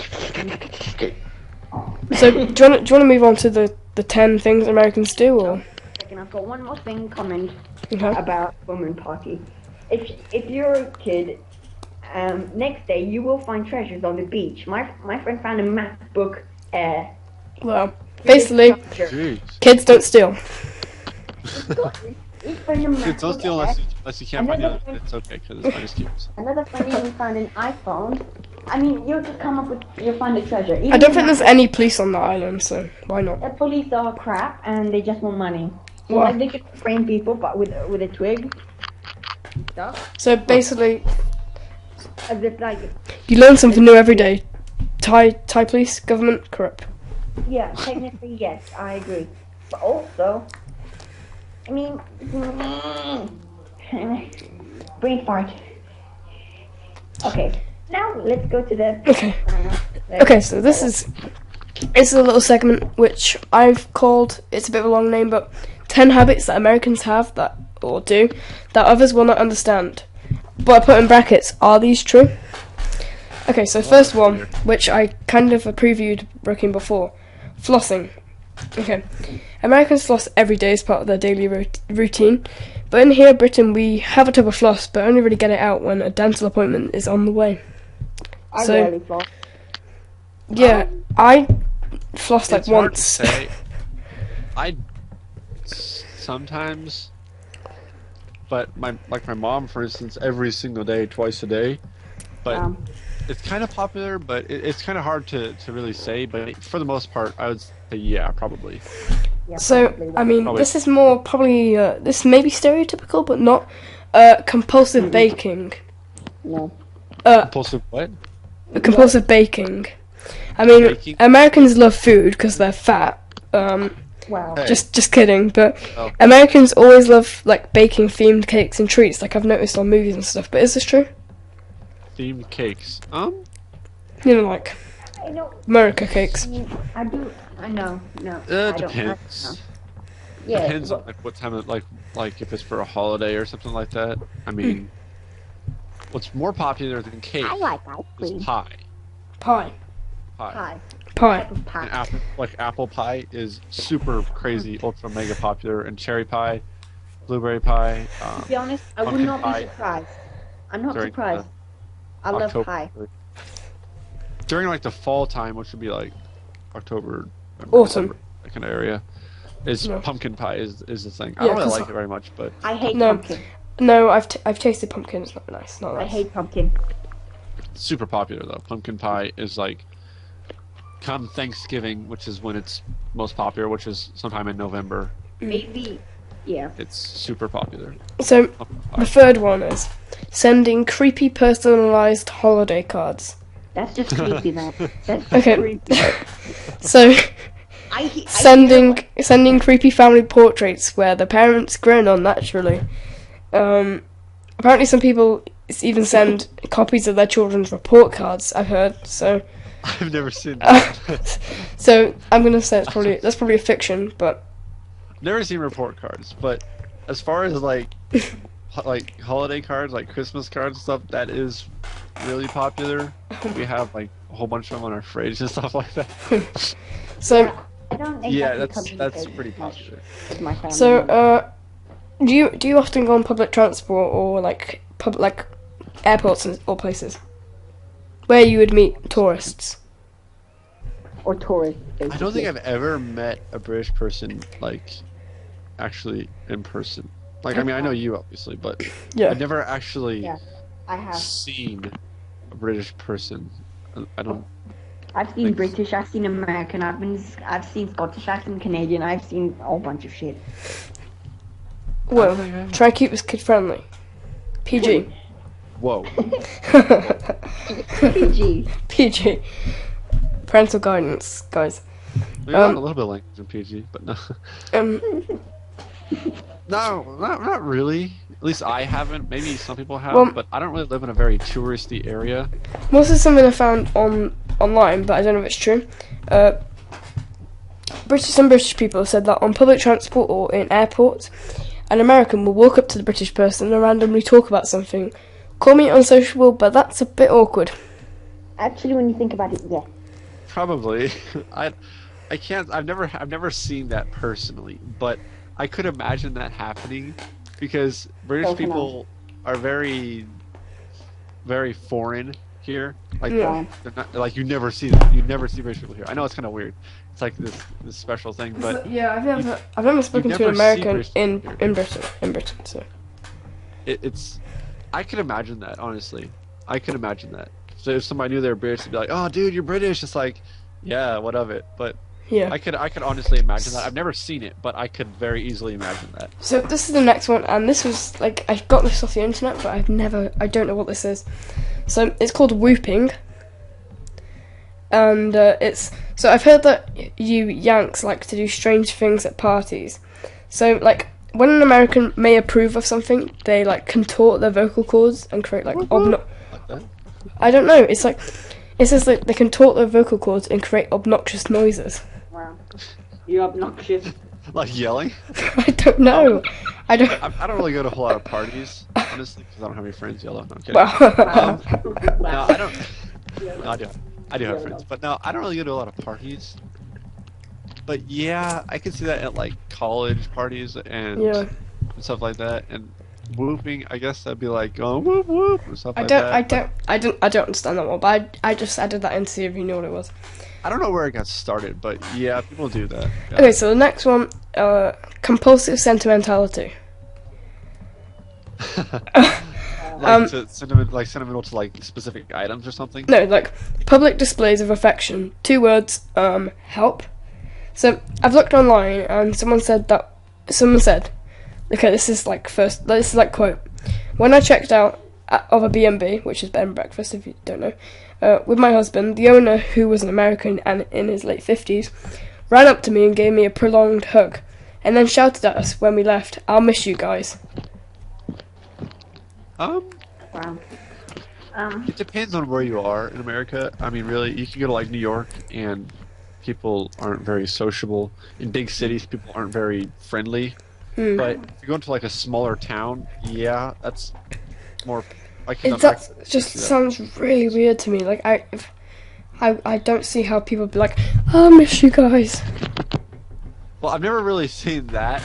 So do you want to move on to the 10 things Americans do, or? Second, I've got one more thing comment Okay. about full moon party. If you're a kid next day you will find treasures on the beach. My friend found a map book. Well, basically, Jeez. kids don't steal. He found a map Kids don't book, steal unless you can't find Another it. thing- It's okay because it's minus cubes. Another funny, we found an iPhone. I mean, you could come up with, you'll find a treasure. I don't think there's any police on that island, so why not? The police are crap and they just want money. So Well- like they could frame people, but with a twig. Stuff. So basically, As if like, you learn something new every day. Thai police, government, corrupt. yeah, technically yes, I agree. But also, I mean, brain fart. Okay, now let's go to the. Okay. Okay, so this is a little segment which I've called, it's a bit of a long name, but 10 habits that Americans have that or do that others will not understand. But I put in brackets, are these true? Okay, so first one, which I kind of previewed working before, flossing. Okay, Americans floss every day as part of their daily routine, but in here, Britain, we have a tub of floss, but only really get it out when a dental appointment is on the way. I So- rarely floss. Yeah, I flossed like It's hard to once. say. I sometimes, but my mom, for instance, every single day, twice a day. But it's kind of popular, but it's kind of hard to really say. But for the most part, I would say yeah, probably. Yeah, So, probably. I mean, Probably. this is more probably, this may be stereotypical, but not compulsive baking. No. Compulsive what? Compulsive baking. I mean, Baking? Americans love food because they're fat. Wow. Hey. Just kidding, but Oh. Americans always love like baking themed cakes and treats, like I've noticed on movies and stuff. But is this true? Themed cakes. You know, like I know. America cakes. I mean, I do. I know. No. I It don't- depends. Yeah. Depends well, on like what time of like if it's for a holiday or something like that. I mean, what's more popular than cake I like ice is cream. pie. Pie. Pie. Pie. Type of pie. And apple pie is super crazy, ultra mega popular, and cherry pie, blueberry pie. To be honest, I would pumpkin not pie be surprised. I'm not during, surprised. I love October- pie. During like the fall time, which would be like October, November, Autumn. December, that kind of area, is No. pumpkin pie is the thing. I Yeah, don't really 'cause like it very much, but I hate No. pumpkin. No, I've tasted pumpkin. It's not nice. Not I nice. hate pumpkin. it's super popular though. Pumpkin pie is like come Thanksgiving, which is when it's most popular, which is sometime in November. Maybe. Yeah. It's super popular. So Pumpkin the pie. third one is sending creepy personalized holiday cards. That's just creepy, man. That's just Okay. creepy. So I sending creepy family portraits where the parents grin on naturally. Apparently, some people even send copies of their children's report cards. I've heard. So, I've never seen that. so I'm gonna say that's probably a fiction, but Never seen report cards, but as far as like holiday cards, like Christmas cards and stuff, that is really popular. We have like a whole bunch of them on our fridge and stuff like that. so I don't exactly Yeah, that's communicate pretty much popular. with my family. so do you often go on public transport or like airports or places where you would meet tourists? Or tourists. I don't think basically. I've ever met a British person like actually in person. Like, I mean, I know you obviously, but Yeah. I've never actually Yeah. I have. seen a British person. I don't. I've seen Thanks. British. I've seen American. I've seen Scottish. I've seen Canadian. I've seen a whole bunch of shit. Well, try and keep this kid friendly. PG. Whoa. PG. PG. Parental guidance, guys. We got a little bit of language in PG, but no. No, not really. At least I haven't. Maybe some people have, Well- but I don't really live in a very touristy area. Well, this is something I found online, but I don't know if it's true. Some British people have said that on public transport or in airports, an American will walk up to the British person and randomly talk about something. Call me unsociable, but that's a bit awkward. Actually, when you think about it, yeah. Probably. I can't. I've never seen that personally, but I could imagine that happening because British So can I. people are very very foreign here. Like, Yeah. they're not, like you never see British people here. I know it's kind of weird. It's like this special thing, but Yeah, I've never spoken to never an see American British in people in here. Britain. So it's. I could imagine that, honestly. I could imagine that. So if somebody knew they were British, they'd be like, "Oh, dude, you're British." It's like, yeah, what of it? But yeah. I could honestly imagine that. I've never seen it, but I could very easily imagine that. So this is the next one, and this was like I got this off the internet, but I don't know what this is. So it's called whooping, and so I've heard that you Yanks like to do strange things at parties. So like when an American may approve of something, they like contort their vocal cords and create like Like that. I don't know. It's like it says like they contort their vocal cords and create obnoxious noises. Wow. You're obnoxious. Like yelling. I don't know. I don't. I don't really go to a whole lot of parties, honestly, because I don't have any friends yellow. No, I'm kidding. Well, No, I don't. No, I do have friends, but no, I don't really go to a lot of parties. But yeah, I can see that at like college parties and yeah. stuff like that. And whooping, I guess that'd be like going whoop whoop or stuff I like don't. that. I don't understand that one. But I just added that in to see if you knew what it was. I don't know where it got started, but yeah, people do that. Yeah. Okay, so the next one, compulsive sentimentality. Sentimental to like specific items or something. No, like public displays of affection. 2 words. Help. So I've looked online, and someone said, okay, this is like quote. When I checked out of a B&B, which is bed and breakfast, if you don't know, with my husband, the owner, who was an American and in his late 50s, ran up to me and gave me a prolonged hug, and then shouted at us when we left, "I'll miss you guys." Wow. It depends on where you are in America. I mean, really, you can go to like New York and people aren't very sociable. In big cities, people aren't very friendly. But if you go into like a smaller town, yeah, that's more. That just sounds really weird to me. Like I don't see how people be like, "I'll miss you guys." Well, I've never really seen that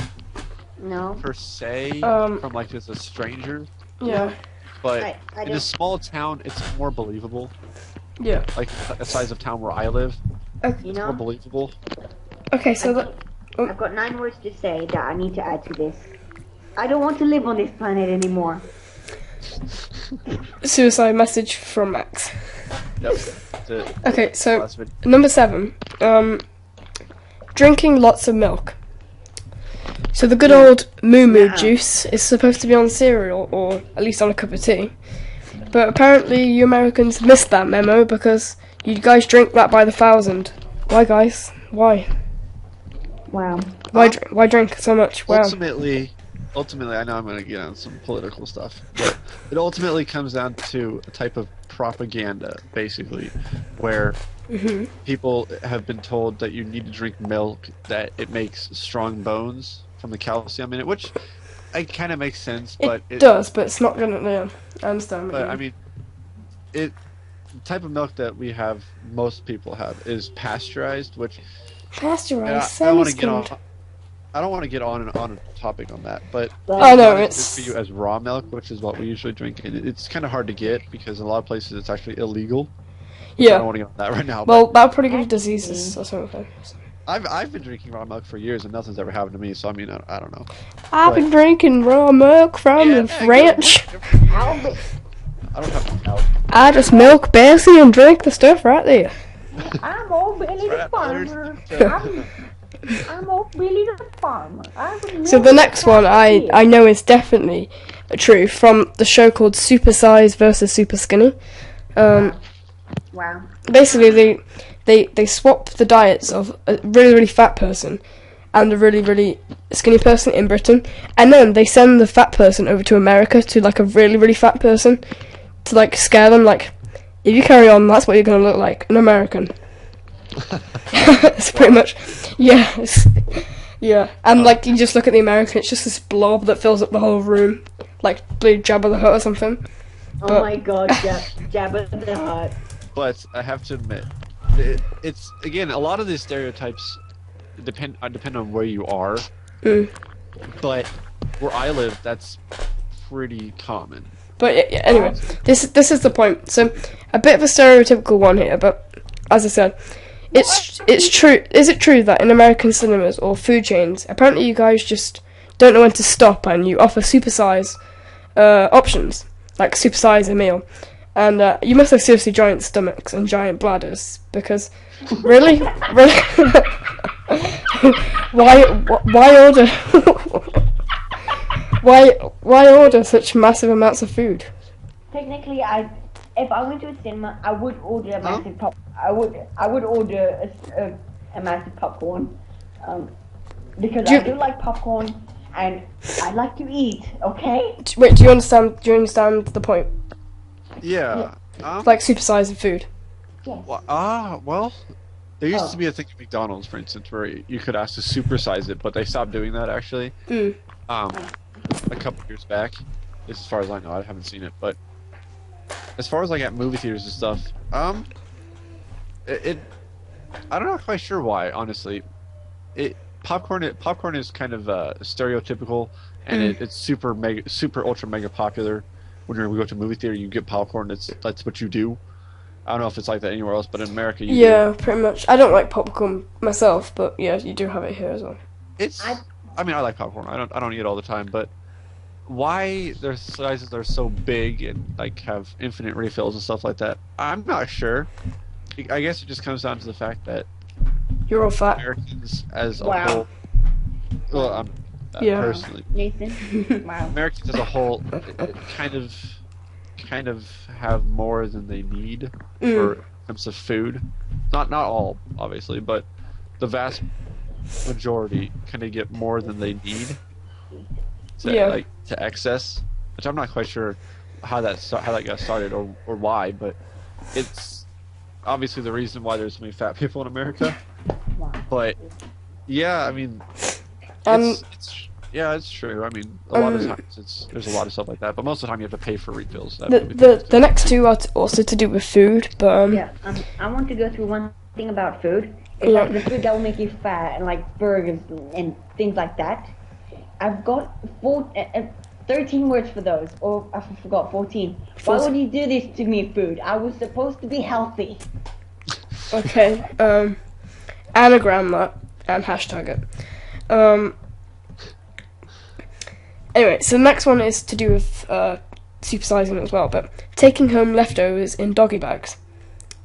No. per se Um, from like just a stranger. Yeah. But I in a don't- small town, it's more believable. Yeah. Like the size of town where I live, You it's more know, believable. Okay, so that. I've got 9 words to say that I need to add to this. I don't want to live on this planet anymore. Suicide message from Max. Yep. That's it. Okay, so Last video. number 7, drinking lots of milk. So the good old moo moo juice is supposed to be on cereal, or at least on a cup of tea. But apparently you Americans missed that memo because you guys drink that by the thousand. Why, guys? Why? Wow. Why drink so much? Wow. Ultimately, I know I'm going to get on some political stuff, but it ultimately comes down to a type of propaganda, basically, where people have been told that you need to drink milk, that it makes strong bones from the calcium in it, which it kind of makes sense, but It does, but it's not gonna. Yeah, I understand. But I mean, the type of milk that we have, most people have, is pasteurized, which pasteurized. I don't want to sounds get on. good. I don't want to get on a topic on that, but Oh no, not as it's good for you as raw milk, which is what we usually drink, and it's kind of hard to get because in a lot of places it's actually illegal. I don't yeah. want to get on that right now. Well, that'll probably give you diseases or something. but I've been drinking raw milk for years and nothing's ever happened to me, so I mean I don't know. I've been drinking raw milk from the man, ranch. How big? I don't have to. I just milk Bessie and drink the stuff right there. I'm old Billy the Right, farmer. others- I'm old Billy the farmer. So the next one I know is definitely true from the show called Super Size versus Super Skinny. Wow. Basically they swap the diets of a really really fat person and a really really skinny person in Britain, and then they send the fat person over to America to like a really really fat person to like scare them, like, if you carry on, that's what you're gonna look like, an American. It's pretty much, yeah, and like you just look at the American, it's just this blob that fills up the whole room, like Blue Jabba the Hutt or something. Oh my God, Jabba the Hutt. But I have to admit, it's again a lot of these stereotypes depend on where you are. Mm. But where I live, that's pretty common. But yeah, anyway, this is the point. So, a bit of a stereotypical one here, but as I said, it's true. Is it true that in American cinemas or food chains, apparently you guys just don't know when to stop and you offer supersize options, like supersize a meal, and you must have seriously giant stomachs and giant bladders because really, why order? Why order such massive amounts of food? Technically, if I went to a cinema, I would order a massive I would order a massive popcorn, because I do like popcorn and I like to eat. Okay. Wait, do you understand? Do you understand the point? Yeah. Like supersizing food. Yes. Well, there used to be a thing at McDonald's, for instance, where you could ask to supersize it, but they stopped doing that actually. A couple years back. As far as I know, I haven't seen it, but as far as like at movie theaters and stuff, I'm not quite sure why. Honestly, popcorn is kind of stereotypical, and it's super ultra mega popular. When you go to a movie theater, you get popcorn. That's what you do. I don't know if it's like that anywhere else, but in America, you do. Pretty much. I don't like popcorn myself, but yeah, you do have it here as well. I mean, I like popcorn. I don't eat it all the time, but why their sizes are so big and like have infinite refills and stuff like that, I'm not sure. I guess it just comes down to the fact that you're all fat. Americans as a whole, well, personally, Nathan. Wow. Americans as a whole kind of have more than they need in terms of food. Not all, obviously, but the vast majority kind of get more than they need to excess, which I'm not quite sure how that got started or why, but it's obviously the reason why there's so many fat people in America. But yeah, I mean, it's true. I mean, a lot of times there's a lot of stuff like that, but most of the time you have to pay for refills. The next two are also to do with food, but I want to go through one thing about food. It's like the food that will make you fat, and like burgers and things like that. I've got 13 words for those, or I forgot 14. Why would you do this to me, food? I was supposed to be healthy. Okay, anagram that and hashtag it. Anyway, so the next one is to do with supersizing as well, but taking home leftovers in doggy bags.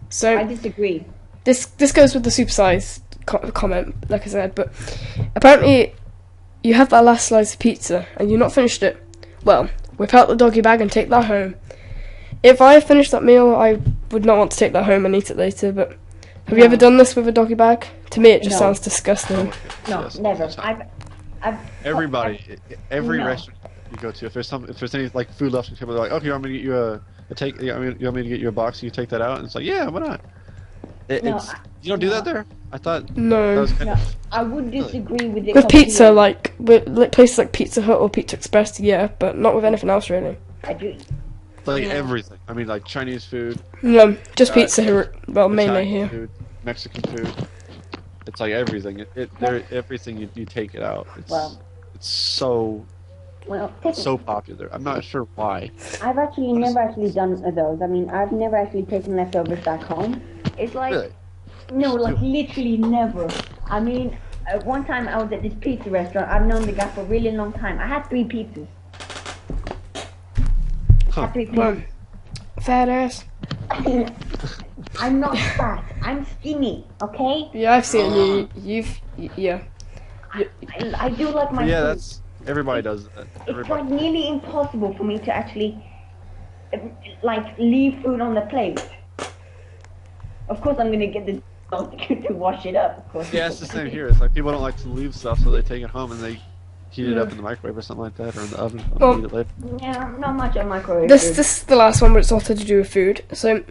So I disagree. This goes with the supersize comment, like I said, but apparently you have that last slice of pizza and you've not finished it. Well, whip out the doggy bag and take that home. If I finished that meal, I would not want to take that home and eat it later, but have you ever done this with a doggy bag? To me, it just sounds disgusting. No, never. Every restaurant you go to, if there's any like food left on the table, they're like, okay, I'm gonna get you you want me to get you a box? You take that out, and it's like, yeah, why not? You don't do that there? I thought no. That was kind of I would disagree with it. With pizza, like with places like Pizza Hut or Pizza Express, yeah, but not with anything else really. I do. Like everything. I mean, like Chinese food. No, just pizza here. Well, mainly here. Food, Mexican food. It's like everything. Everything you take it out. It's so popular. I'm not sure why. I've actually never done those. I mean, I've never actually taken leftovers back home. It's like really? No, like literally never. I mean, one time I was at this pizza restaurant. I've known the guy for a really long time. I had 3 pizzas. Well, fat ass. I'm not fat. I'm skinny. Okay. Yeah, I've seen you. Yeah. I do like my. Yeah, food. Everybody does that. It's like nearly impossible for me to actually like leave food on the plate. Of course, I'm gonna get the dog to wash it up. Of course. Yeah, it's the same here. It's like people don't like to leave stuff, so they take it home and they heat it up in the microwave or something like that, or in the oven. And eat it later. Yeah, not much on microwave. This is the last one, but it's also to do with food. So,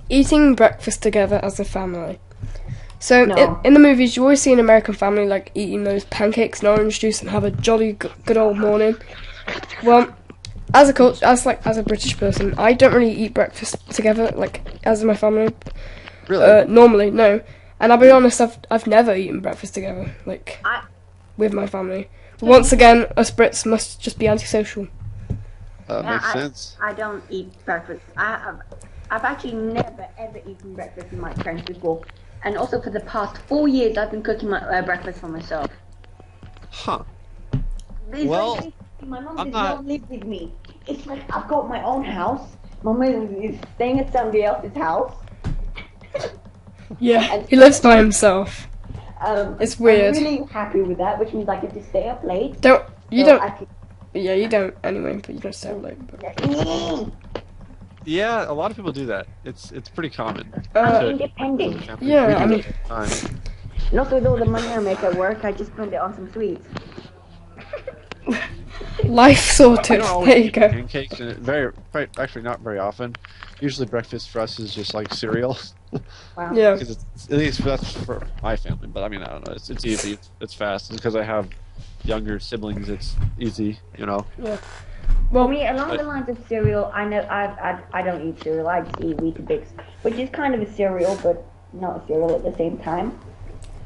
eating breakfast together as a family. So in the movies, you always see an American family like eating those pancakes and orange juice and have a jolly good old morning. Well, as a British person, I don't really eat breakfast together like as my family. Really? Normally, no. And I'll be honest, I've never eaten breakfast together with my family. But once again, us Brits must just be antisocial. Makes sense. I don't eat breakfast. I've actually never ever eaten breakfast with my parents before, and also for the past 4 years I've been cooking my breakfast for myself. Huh. It's Well, like, my mom I'm does not- not live with me. It's like I've got my own house. My mom is staying at somebody else's house. Yeah, he lives by himself. It's weird. I'm really happy with that, which means I get to stay up late. You So don't. Yeah, you don't anyway, but you don't stay up late. But... Yeah, a lot of people do that. It's pretty common. I'm independent. Yeah, I mean, And also with all the money I make at work, I just spend it on some sweets. life sorted. I don't always There you eat go. pancakes, and actually not very often. Usually breakfast for us is just like cereal. Wow. Yeah. Because it's, at least that's for my family. But I mean, I don't know. It's easy. It's fast. It's because I have younger siblings. It's easy. Well, For me, along the lines of cereal, I know I don't eat cereal. I just eat Weetabix, which is kind of a cereal, but not a cereal at the same time.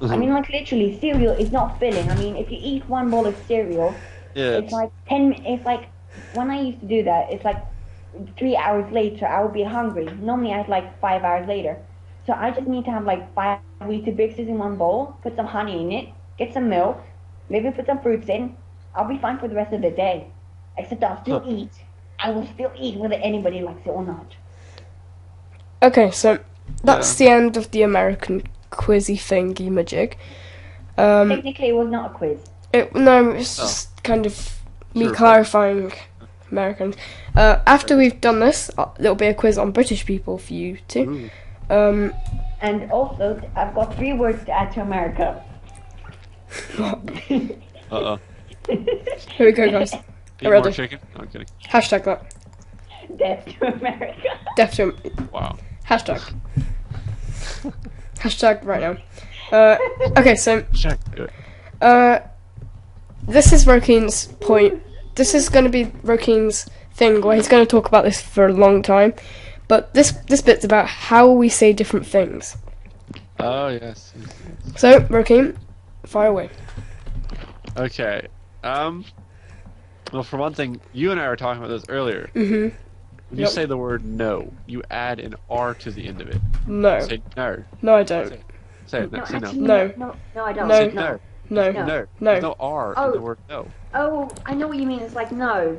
I mean, like literally, cereal is not filling. I mean, if you eat one bowl of cereal, it's like 10. It's like when I used to do that, it's like 3 hours later I would be hungry. Normally, I had like 5 hours later. So I just need to have like 5 Weetabixes in one bowl, put some honey in it, get some milk, maybe put some fruits in. I'll be fine for the rest of the day. Except I'll still eat. I will still eat whether anybody likes it or not. okay, so that's the end of the American quizzy thingy majig. Technically, it was not a quiz. It's just kind of me clarifying Americans. After we've done this, there'll be a quiz on British people for you too. And also, I've got 3 words to add to America. Uh-oh. Here we go, guys. Eat more chicken? No, I'm kidding. Hashtag that. Death to America. Death to Wow. hashtag. Hashtag right now. Okay, so Check. this is Rokeen's point. This is going to be Rokeen's thing where he's going to talk about this for a long time. But this bit's about how we say different things. Oh, yes. So, Rokeen, fire away. Okay. Well, for one thing, you and I were talking about this earlier. Mm-hmm. When you say the word no, you add an R to the end of it. No. Say no. No, I don't. Say it. No, Say no. actually, No. No, I don't. No. Say No. no. No. No. No. No. There's no R in the word no. Oh, I know what you mean. It's like no.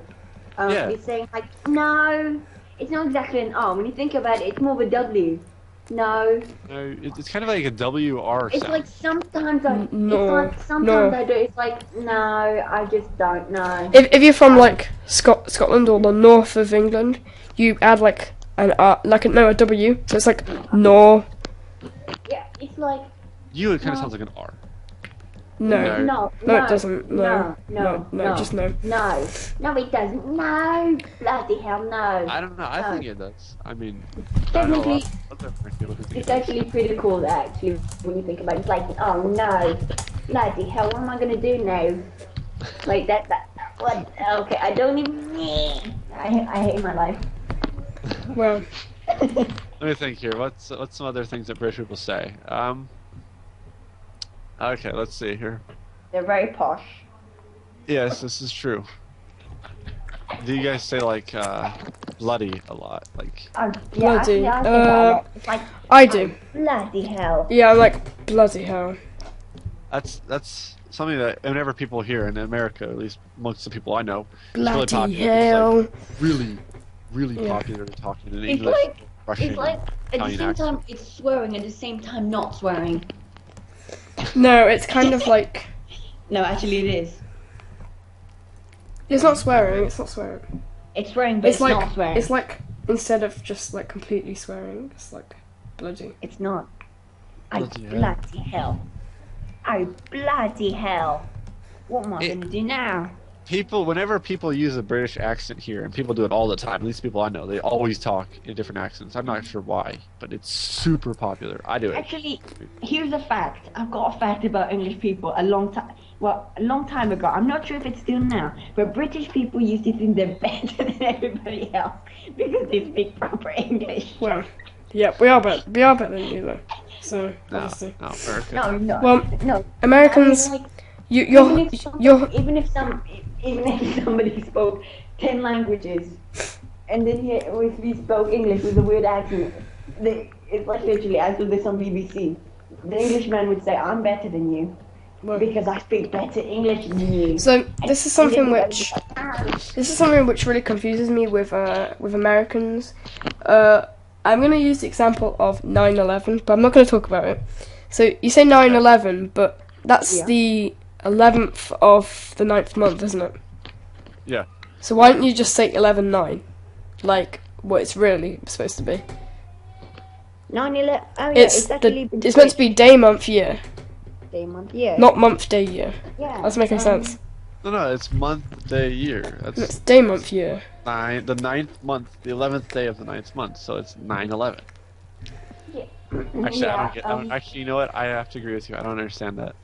Yeah. It's saying like no. It's not exactly an R. When you think about it, it's more of a W. No. No, it's kind of like a WR It's sound. like sometimes I. No. It's like sometimes I do. It's like no. I just don't know. If you're from like Scotland or the north of England, you add like an R, like a W. So it's like no. Yeah, it's like You, it kind of sounds like an R. No. no. No, it doesn't. No. No. Just no. No. No, it doesn't. No. Bloody hell, no. I don't know. I think it does. I mean, Technically, people who think it's it does. actually pretty cool, actually, when you think about it. It's like, oh no, bloody hell, what am I gonna do now? Like that, what? Okay, I don't even. I hate my life. Well, Let me think here. What's some other things that British people say? Okay, let's see here. They're very posh. Yes, this is true. Do you guys say like bloody a lot? Like Yeah, Bloody, actually, I think about it. It's like, I do. bloody hell. Yeah, I'm like bloody hell. that's something that whenever people hear in America, at least amongst the people I know, Bloody it's really popular. hell. It's like really popular to talk in It's English, like, Russian, it's like at the Italian same accent. time it's swearing, at the same time not swearing. No, it's kind of like No, actually it is. it's not swearing. It's not swearing. It's swearing, but it's like not swearing. it's like instead of just like completely swearing, it's like bloody. It's not. Bloody hell. Bloody hell. Oh, bloody hell. What am I going to do now? Whenever people use a British accent here, and people do it all the time, at least people I know, they always talk in different accents. I'm not sure why, but it's super popular. I do it. Actually, here's a fact. I've got a fact about English people a long time ago. I'm not sure if it's still now, but British people used to think they're better than everybody else because they speak proper English. Well, yeah, we are better than you though. So No, obviously, no, America. No, no. Well, no. Americans. I mean, like, Even if somebody spoke 10 languages, and then if we spoke English with a weird accent, it's like literally as if this on BBC. The Englishman would say, "I'm better than you because I speak better English than you." So this is something which really confuses me with Americans. I'm going to use the example of 9/11, but I'm not going to talk about it. So you say 9/11, but that's the 11th of the 9th month, isn't it? Yeah. So why don't you just say 11/9, like what it's really supposed to be? 9/11. Oh yeah, it's meant to be day, month, year. Day, month, year. Not month, day, year. Yeah. That's making sense. No, it's month, day, year. It's day, month, year. The 9th month, the 11th day of the 9th month, so it's 9/11. Yeah. Actually, I don't get. Actually, you know what? I have to agree with you. I don't understand that.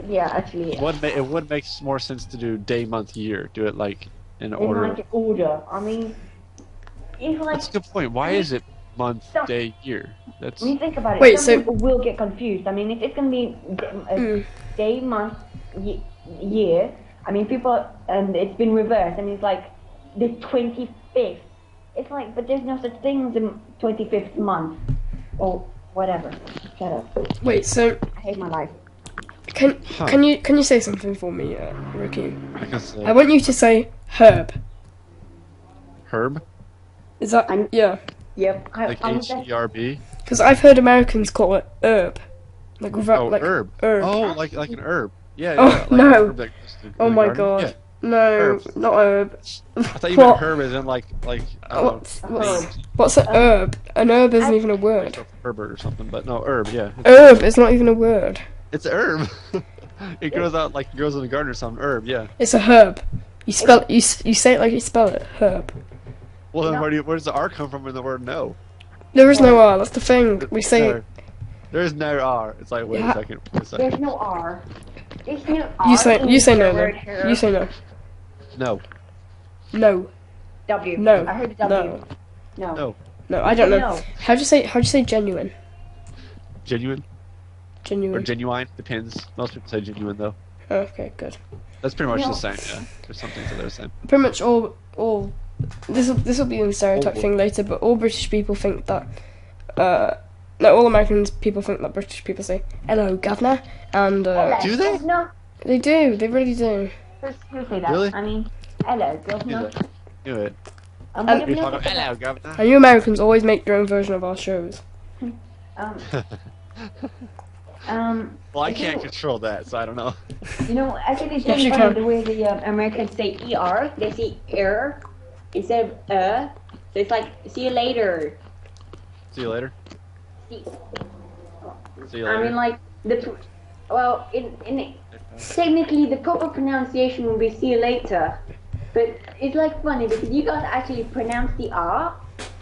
Yeah, actually. It would make more sense to do day, month, year. Do it like in order. In like order. I mean, if like. That's a good point. Why is it month, day, year? That's. I mean, think about it. Wait, Some people will get confused. I mean, if it's gonna be day, month, year. I mean, people, and it's been reversed. I mean, it's like the 25th. It's like, but there's no such thing as a 25th month or whatever. Shut up. Wait, so I hate my life. Can you say something for me, Ricky? I can say. I want you to say herb. Herb? Is that yeah? Yep. Like HERB? Because I've heard Americans call it herb, like without like herb. Herb. Oh, like an herb. Yeah. Oh, like no. an herb that grows in Oh the my garden. god. Yeah. No, Herb. not herb. I thought you meant herb as in like What's an herb? An herb isn't even a word. Herbert or something, but no, herb, yeah. Herb is not even a word. It's a herb. It grows out like it grows in the garden or something. Herb, yeah. It's a herb. You spell you say it like you spell it. Herb. Well, then where does the R come from in the word no? There is no R. That's the thing. We say. No. There is no R. It's like wait a second. There's no R. There's no R. You say no. word Then. herb. You say no. No. No. W. No. I heard the W. No. No. No, I don't know. No. How'd you say genuine? Genuine or Genuine. genuine depends. Most people say genuine though. Okay, good. That's pretty much No. the same. Yeah. There's some things that are the same. Pretty much all. This will be a stereotype thing later, but all British people think that. No, all American people think that British people say "Hello, governor," and Do they? No. they do. They really do. Who say that? Really? I mean, hello, governor. Knew it. What And- if You're you talking look about, at hello, governor. And you Americans always make your own version of our shows. Well, I can't control that, so I don't know. You know, actually, it's Yes, really you funny can. the way the Americans say ER. They say er instead of So it's like, see you later. See you later. See, See you later. I mean, like, technically the proper pronunciation would be see you later. But it's like funny because you guys actually pronounce the R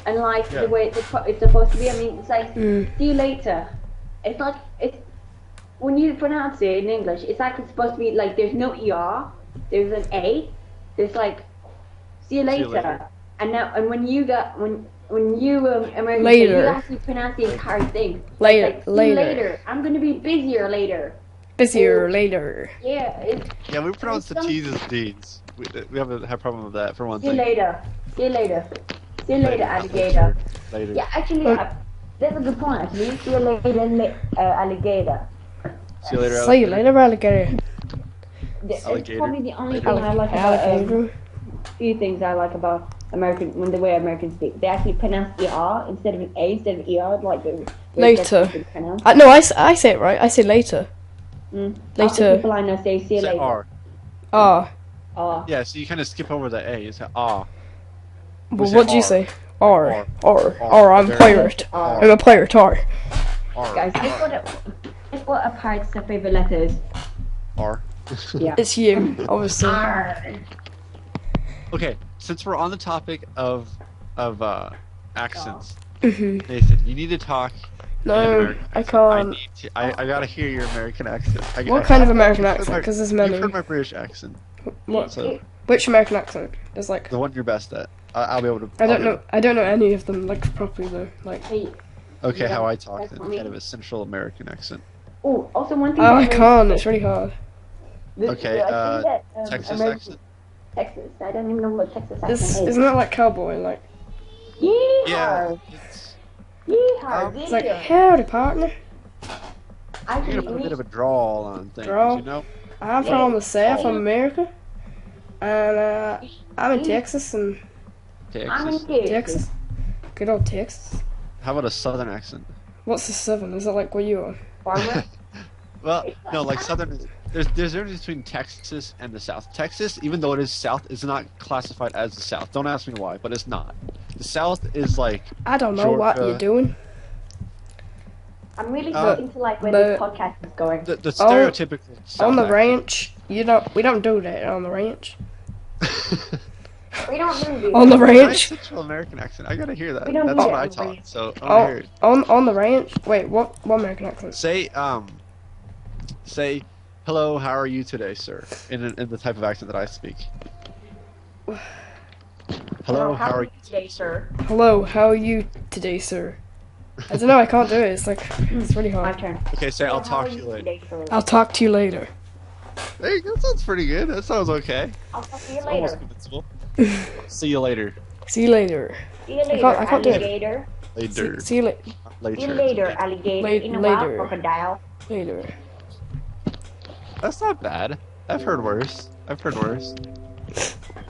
and like Yeah. the way it's supposed to be. I mean, it's like, Mm. see you later. It's like, when you pronounce it in English, it's like it's supposed to be like there's no ER, there's an A, there's like see you later. later. And now when you Americans Later. you actually pronounce the entire thing. Later, Like, see you later. later. I'm gonna be busier later. Busier later. Yeah. Yeah, we pronounce the some- T's as D's. We have a problem with that for one See you thing. later. See you later. See you later, alligator. Later. Yeah, actually, that's a good point. Actually, see you later, alligator. See you later. See you later, alligator. It's Alligator. probably the only thing I like about Alligator. few things I like about the way Americans speak. They actually pronounce the R instead of an A instead of ER, like the Later. pronounce. No, I say it right. I say later. Later. People I know say see you Say later. R. Ah. R. Yeah, so you kind of skip over the A. You say ah. Well, say what do you R. say? R. R. R. R. R. I'm There. pirate. R. I'm a pirate. R. R. Guys, guess what a pirate's favorite letter is? R. Yeah. It's you, obviously. R. Okay, since we're on the topic of accents, Mhm. Nathan, you need to talk. in an No, American I accent. can't. need to. I gotta hear your American accent. What kind of American You've heard accent? my- Because there's You've many. heard my British accent. What? So Which American accent? There's like. the one you're best at. I'll be able to. I I'll don't be know. able- I don't know any of them like properly though. Like. Hey. Okay, Yeah, how I talk that's then, what I mean. kind of a Central American accent. Oh, also one thing. Oh, I that can't. It's really hard. Okay, I think that, Texas American- accent? Texas. I don't even know what Texas accent is. Isn't that like cowboy? Like Yeehaw! Yeah, it's Yeehaw! it's like yeah. howdy partner. I you can gotta put a bit of a drawl on things, Drawl? you know? I'm Yeah. from the south of Yeah. America, and I'm in Texas and I'm in Texas. Texas. Good old Texas. How about a southern accent? What's the southern? Is it like where you are? Farmer. Well, no, like southern. There's a difference between Texas and the South. Texas, even though it is South, is not classified as the South. Don't ask me why, but it's not. The South is like I don't know what Georgia. you're doing. I'm really Uh, starting to like where but- this podcast is going. the stereotypical South On the accent. ranch, we don't do that on the ranch. We don't do On the this. Nice ranch, Central American accent. I gotta hear that. We don't That's do what that I on the taught. ranch. So I wanna hear it. on the ranch. Wait, what American accent? Say, hello. How are you today, sir? In the type of accent that I speak. Hello. How are you today, sir? Hello, how are you today, sir? I don't know. I can't do it. It's like it's really My hard. turn. Okay, say I'll How talk are to you later. today, sir? I'll talk to you later. Hey, that sounds pretty good. That sounds okay. I'll talk to you It's almost later. convincible. See you later. See you later. See you later, I can't do it. alligator. Later. See you later. Later. See you later, alligator. In a Later. while, crocodile. Later. That's not bad. I've heard worse.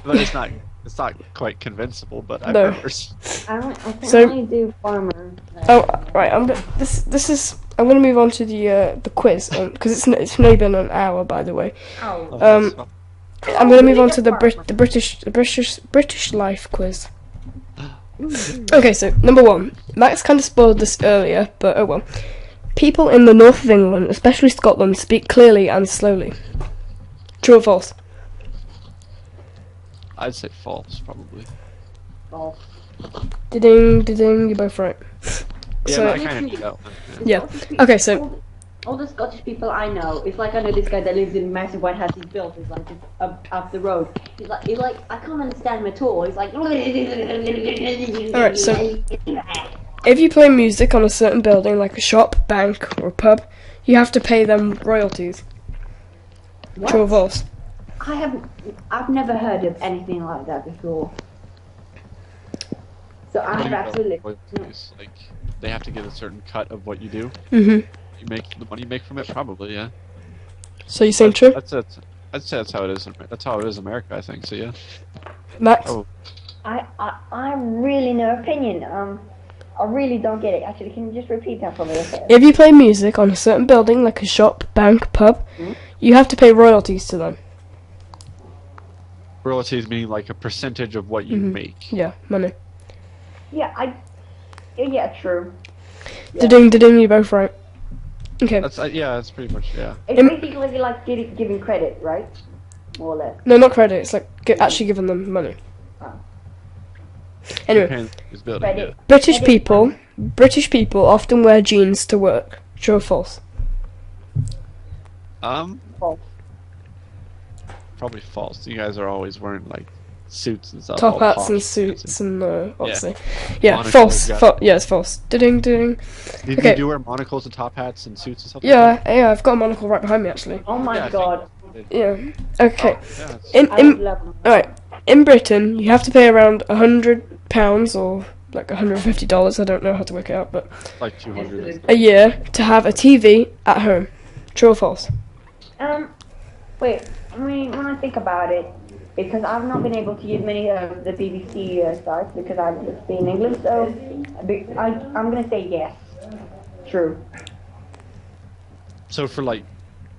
But it's not quite convincible, but I've No. heard worse. I can So- only do farmer. Oh, right. I'm gonna move on to the quiz because it's only been an hour, by the way. Oh. I'm gonna move on to the British life quiz. Okay, so number one, Max kind of spoiled this earlier, but oh well. People in the north of England, especially Scotland, speak clearly and slowly. True or false? I'd say false, probably. Oh. Ding, you're both right. Yeah, So- but I kind of knew that one. Yeah. Okay, so All the Scottish people I know, it's like I know this guy that lives in a massive white house he's built. He's like just up the road. He's like I can't understand him at all. He's like. Alright, so- if you play music on a certain building, like a shop, bank, or a pub, you have to pay them royalties. What? True or false? I've never heard of anything like that before. So I have absolutely. Royalties, like they have to get a certain cut of what you do. Mhm. You make the money you make from it, probably, yeah. So you saying true, That's it. I'd say that's how it is. That's how it is in America, I think. So yeah. Max? Oh, I really no opinion. I really don't get it. Actually, can you just repeat that for me? Okay? If you play music on a certain building, like a shop, bank, pub, you have to pay royalties to them. royalties meaning like a percentage of what you make. Yeah, money. Yeah, true. Yeah. Da-ding, da-ding, you're both right. Okay. That's yeah. That's pretty much yeah. It's basically like giving credit, right? More or less. No, not credit. It's like actually giving them money. Oh. Anyway, Japan is building. Credit. British people often wear jeans to work. True or false? Yeah. False. Probably false. You guys are always wearing like suits and stuff. Top all hats posh and suits and obviously. Yeah, Monocles, false. yeah. Yeah, it's false. Da-ding, da-ding. Did Okay. you do wear monocles and top hats and suits and stuff? like Yeah, I've got a monocle right behind me actually. Oh my Yeah, I god. Yeah. Okay. that? Yeah, it's In I would love them. alright. In Britain, you have to pay around £100 or like $150. I don't know how to work it out, but like 200. a year to have a TV at home. True or false? Wait. I mean, when I think about it, because I've not been able to use many of the BBC sites because I've just been in England, so I'm gonna say yes. True. So for like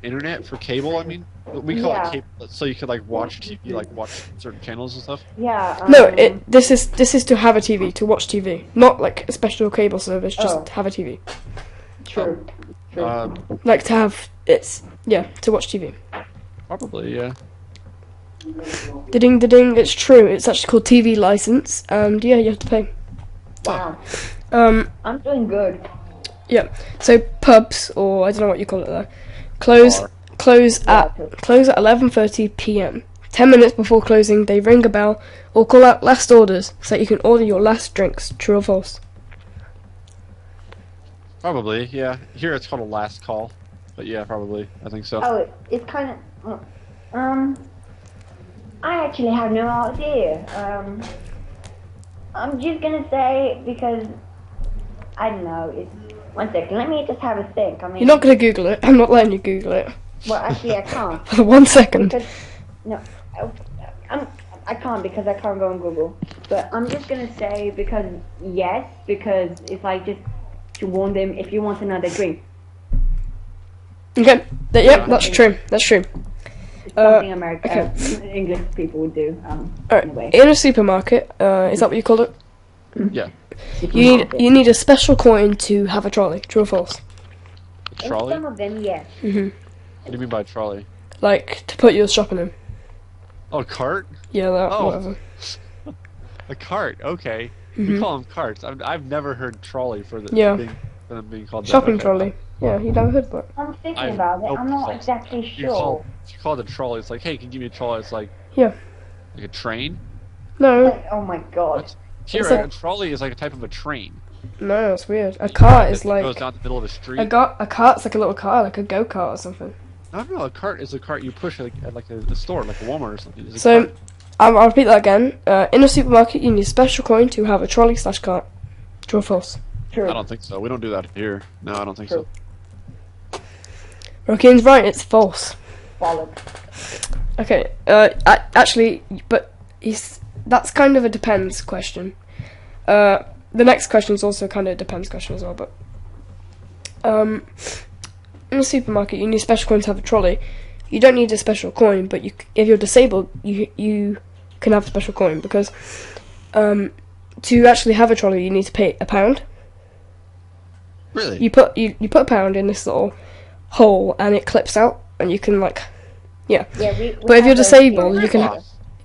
internet for cable, I mean, we call Yeah. it cable, so you could like watch TV, like watch certain channels and stuff. Yeah. No, this is to have a TV, to watch TV, not like a special cable service. Just Oh. have a TV, True. True. like to have to watch TV. Probably yeah. Da-ding, da-ding. It's true. It's actually called TV license, and yeah, you have to pay. Wow. I'm doing good. Yeah. So pubs, or I don't know what you call it there, close Yeah, at 11:30 p.m. 10 minutes before closing, they ring a bell or call out last orders so that you can order your last drinks. True or false? Probably yeah. Here it's called a last call, but yeah, probably I think so. Oh, it's kind of I actually have no idea. I'm just gonna say because I don't know. It's 1 second. Let me just have a think. I mean, You're not gonna Google it. I'm not letting you Google it. well, actually, I can't. For 1 second. Because, no, I can't because I can't go on Google. But I'm just gonna say because yes, because it's like just to warn them if you want another drink. Okay. Yep, that's true. That's true. It's something okay. English people would do. Alright. Anyway. In a supermarket, is that what you called it? Yeah. You need a special coin to have a trolley. True or false? A trolley? In some of them, yes. Mhm. What do you mean by trolley? Like to put your shopping in. Oh, a cart? Yeah, that. Oh. Whatever. A cart, okay. We Mhm. call them carts. I've never heard trolley for them being called that. Shopping Okay. trolley. Yeah, you never heard that. I'm thinking about it. I'm not exactly You sure. call it a trolley. It's like, hey, can you give me a trolley? It's like, Yeah. like a train. No, Like, oh my god. What? Here, It's a like- trolley is like a type of a train. no, it's weird. A cart is It goes like down the middle of the street. a cart's like a little car, like a go kart or something. I don't know. A cart is a cart you push at like a store, like a Walmart or something. It's a So, cart. I'll repeat that again. In a supermarket, you need a special coin to have a trolley/cart. True or false? True. I don't think so. We don't do that here. No, I don't think so. Rokian's right. It's false. Bollocks. Okay. Actually, but that's kind of a depends question. The next question is also kind of a depends question as well. But in a supermarket, you need a special coin to have a trolley. You don't need a special coin, but if you're disabled, you can have a special coin because to actually have a trolley, you need to pay £1. Really? You put £1 in this little hole, and it clips out, and you can Yeah, But if you're disabled, you can. Yeah.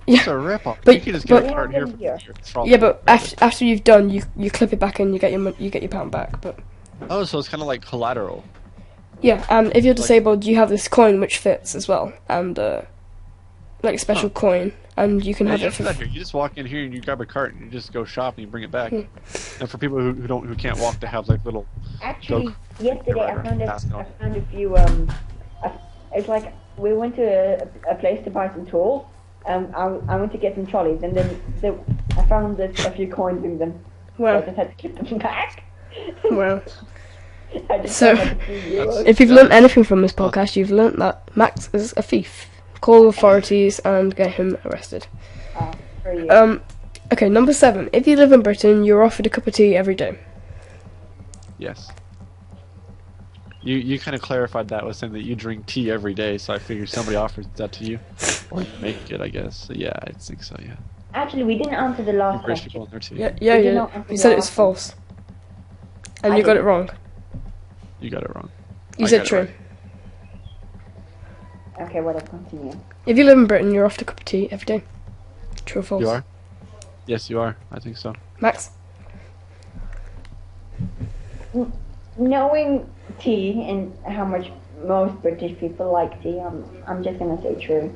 It's a rip-off. But- You can just get but- a cart here for Yeah. your trolley. Yeah, but after you've done, you clip it back and you get your £1 back. But Oh, so it's kind of like collateral. yeah, and if you're disabled, you have this coin which fits as well, and like a special coin, and you can Yeah, have you it don't do for. that here. You just walk in here and you grab a cart and you just go shop and you bring it back. And for people who can't walk, they have like little. Actually, Joke. yesterday I found Pass it on. a few. It's like we went to a place to buy some tools. I went to get some trolleys, and then I found a few coins in them. So I Well, just had to keep them back. well. I just So- found like a few euros. If you've learnt anything from this podcast, you've learnt that Max is a thief. Call authorities and get him arrested. For you. Okay, number 7. If you live in Britain, you're offered a cup of tea every day. Yes. You kind of clarified that with saying that you drink tea every day, so I figured somebody offers that to you, or you make it, I guess. So yeah, I think so. Yeah. Actually, we didn't answer the last British people question. in there too. Yeah, Did you yeah. not answer You said the it was last false, and I you got it didn't. wrong. You got it wrong. You I said got it true. right. Okay, well, let's continue. If you live in Britain, you're offered a cup of tea every day. True or false? You are? Yes, you are. I think so. Max? Knowing tea and how much most British people like tea, I'm just gonna say true.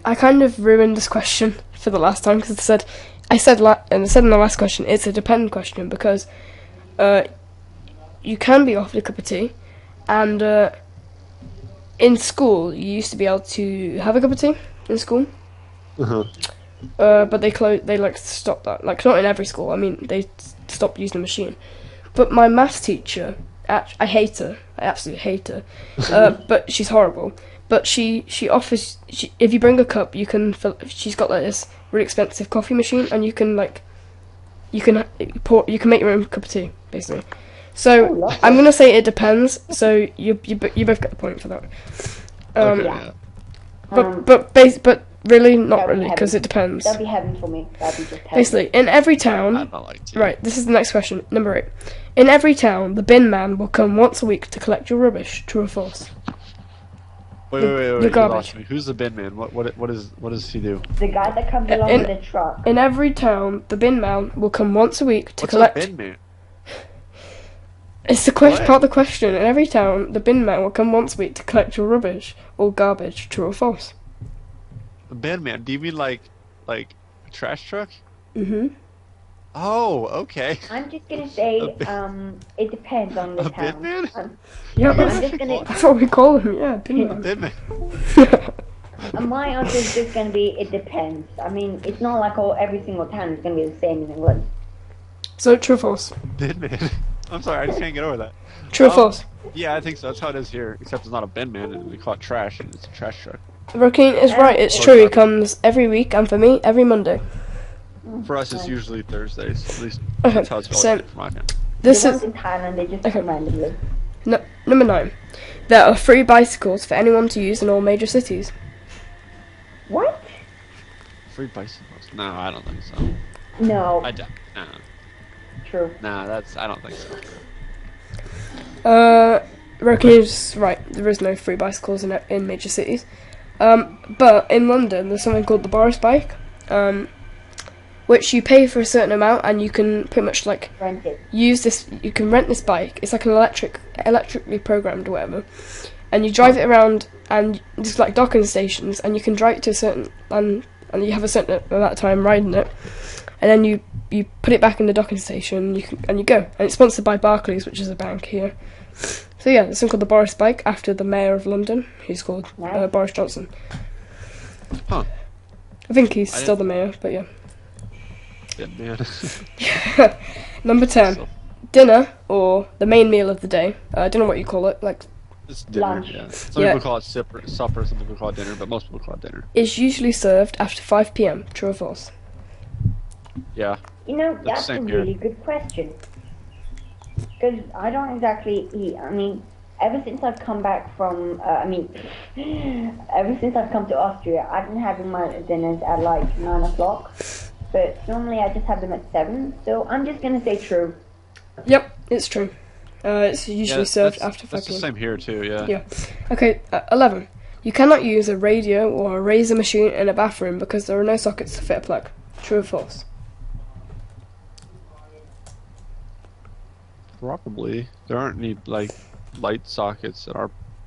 I kind of ruined this question for the last time because I said in the last question it's a depend question because you can be offered a cup of tea, and in school you used to be able to have a cup of tea in school. Uh-huh. But they like stopped that. Like not in every school. I mean they stopped using the machine. But my maths teacher, I hate her. I absolutely hate her. But she's horrible. But she offers if you bring a cup, you can fill. She's got like this really expensive coffee machine, and you can make your own cup of tea basically. So lovely. I'm gonna say it depends. So you both get the point for that. Okay. yeah. But really not That'd be really because heaven. it depends. That'd be heaven for me. That'd be just heaven. Basically, in every I town, don't like tea. right, this is the next question, number 8. In every town, the bin man will come once a week to collect your rubbish. True or false? Wait. your You garbage. lost me. Who's the bin man? What does he do? The guy that comes along in- with the truck. In every town, the bin man will come once a week to What's collect. a bin man? It's the What? part of the question. In every town, the bin man will come once a week to collect your rubbish or garbage. True or false? A bin man? Do you mean like a trash truck? Mhm. Oh, okay. I'm just gonna say, A bit- it depends on the A town. Bitman? Yeah, I'm that's, just gonna. that's what we call him. Yeah, didn't Bitman. My answer is just gonna be it depends. I mean, it's not like every single town is gonna be the same in England. So true or false? Bitman. I'm sorry, I just can't get over that. True or false? Yeah, I think so. That's how it is here. Except it's not a bin man, and we call it trash, and it's a trash truck. Rakeen is right. It's Or true. He garbage. comes every week, and for me, every Monday. For us, it's usually Thursdays. At least Okay, that's how it's so- for my family. This The is ones in Thailand, they just Okay. come randomly. number 9. There are free bicycles for anyone to use in all major cities. What? Free bicycles? No, I don't think so. No. I don't. Nah, True. I don't think so. Rakeen is right. There is no free bicycles in major cities. But in London, there's something called the Boris bike, which you pay for a certain amount, and you can pretty much like Rent it. use this. You can rent this bike. It's like an electrically programmed or whatever, and you drive it around, and there's like docking stations, and you can drive it to a certain and you have a certain amount of time riding it, and then you put it back in the docking station. And you go, and it's sponsored by Barclays, which is a bank here. So yeah, there's something called the Boris bike after the mayor of London, who's called Nice. Boris Johnson. Huh. I think he's I still didn't- the mayor, but yeah. Bin man. Number 10. So, Dinner, or the main meal of the day. I don't know what you call it. Like, it's dinner. Lunch. Yeah. Some Yeah. people call it supper. Some people call it dinner, but most people call it dinner. is usually served after 5 p.m. True or false? Yeah. You know, That's that's a same here. really good question. Because I don't exactly eat. I mean, ever since I've come back from, ever since I've come to Austria, I've been having my dinners at like 9 o'clock. But normally I just have them at 7. So I'm just going to say true. Yep, it's true. It's usually Yeah, served that's- after 5 That's the p.m. same here too. Yeah. Yeah. Okay, 11. You cannot use a radio or a razor machine in a bathroom because there are no sockets to fit a plug. True or false? Probably. There aren't any like light sockets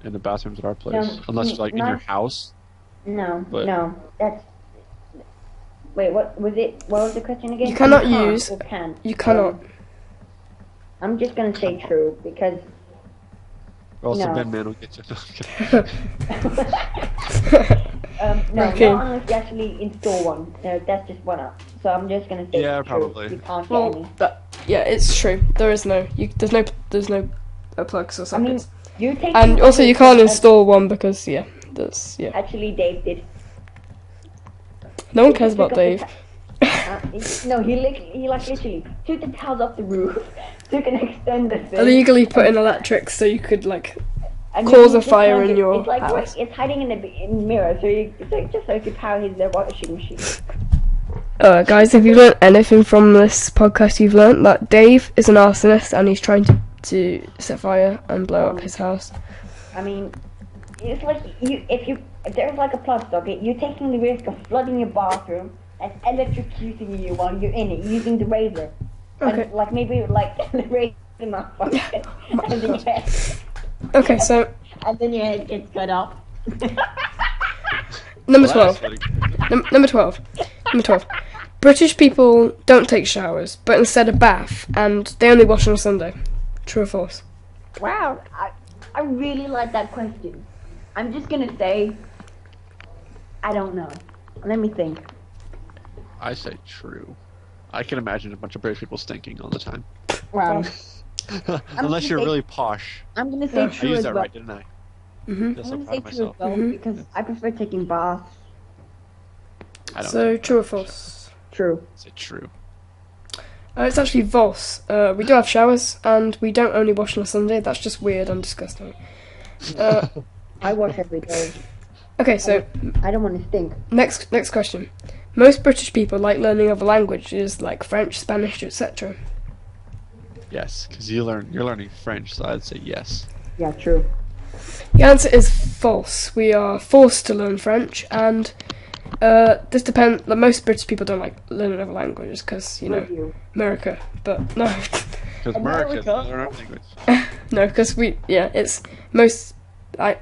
in the bathrooms at our place, No, unless like in not- your house. No, But- no. That's. Wait, what was it? What was the question again? You cannot can't use- or can. You cannot. I'm just going to say true because. Or else the No. bin man will get you. No, Okay. not unless you actually install one. No, that's just one up. So I'm just gonna say Yeah, true. probably. You can't get Well, any. yeah, it's true. There is no. There's no plugs or I mean, sockets. you take. And also, you can't install one because yeah. Actually, Dave did. No one cares about Took Dave. up no, he literally took the tiles off the roof, took an extender thing. Illegally put in electrics so you could like. and cause he a just fire turned in it- your it's like house. It's hiding in the mirror, so it's like just so you could power his washing machine. Guys, if you've learned anything from this podcast, you've learned that Dave is an arsonist and he's trying to set fire and blow up his house. I mean, it's like if there's like a plug socket, you're taking the risk of flooding your bathroom and electrocuting you while you're in it using the razor. Okay. And, like maybe like the razor malfunction, and then your head, Okay, so and then your head gets cut off. number Well, 12. that's pretty- Number 12. Number 12. British people don't take showers, but instead a bath, and they only wash on a Sunday. True or false? Wow, I really like that question. I'm just gonna say, I don't know. Let me think. I say true. I can imagine a bunch of British people stinking all the time. Wow. Unless you're gonna say- really posh. I'm gonna say I I true used as that well. right, didn't I? Mm-hmm. Feel I'm so gonna proud say of true as myself. well Mhm. because I prefer taking baths. I don't So, true or false? True. say true. It's actually false. We do have showers, and we don't only wash on a Sunday. That's just weird and disgusting. I wash every day. Okay, so I don't want to stink. next question. Most British people like learning other languages like French, Spanish, etc. Yes, because you're learning French, so I'd say yes. Yeah, true. The answer is false. We are forced to learn French, and this depends. Most British people don't like learning other languages because With you. America. But no, Because America, America. they learn our language. no, because it's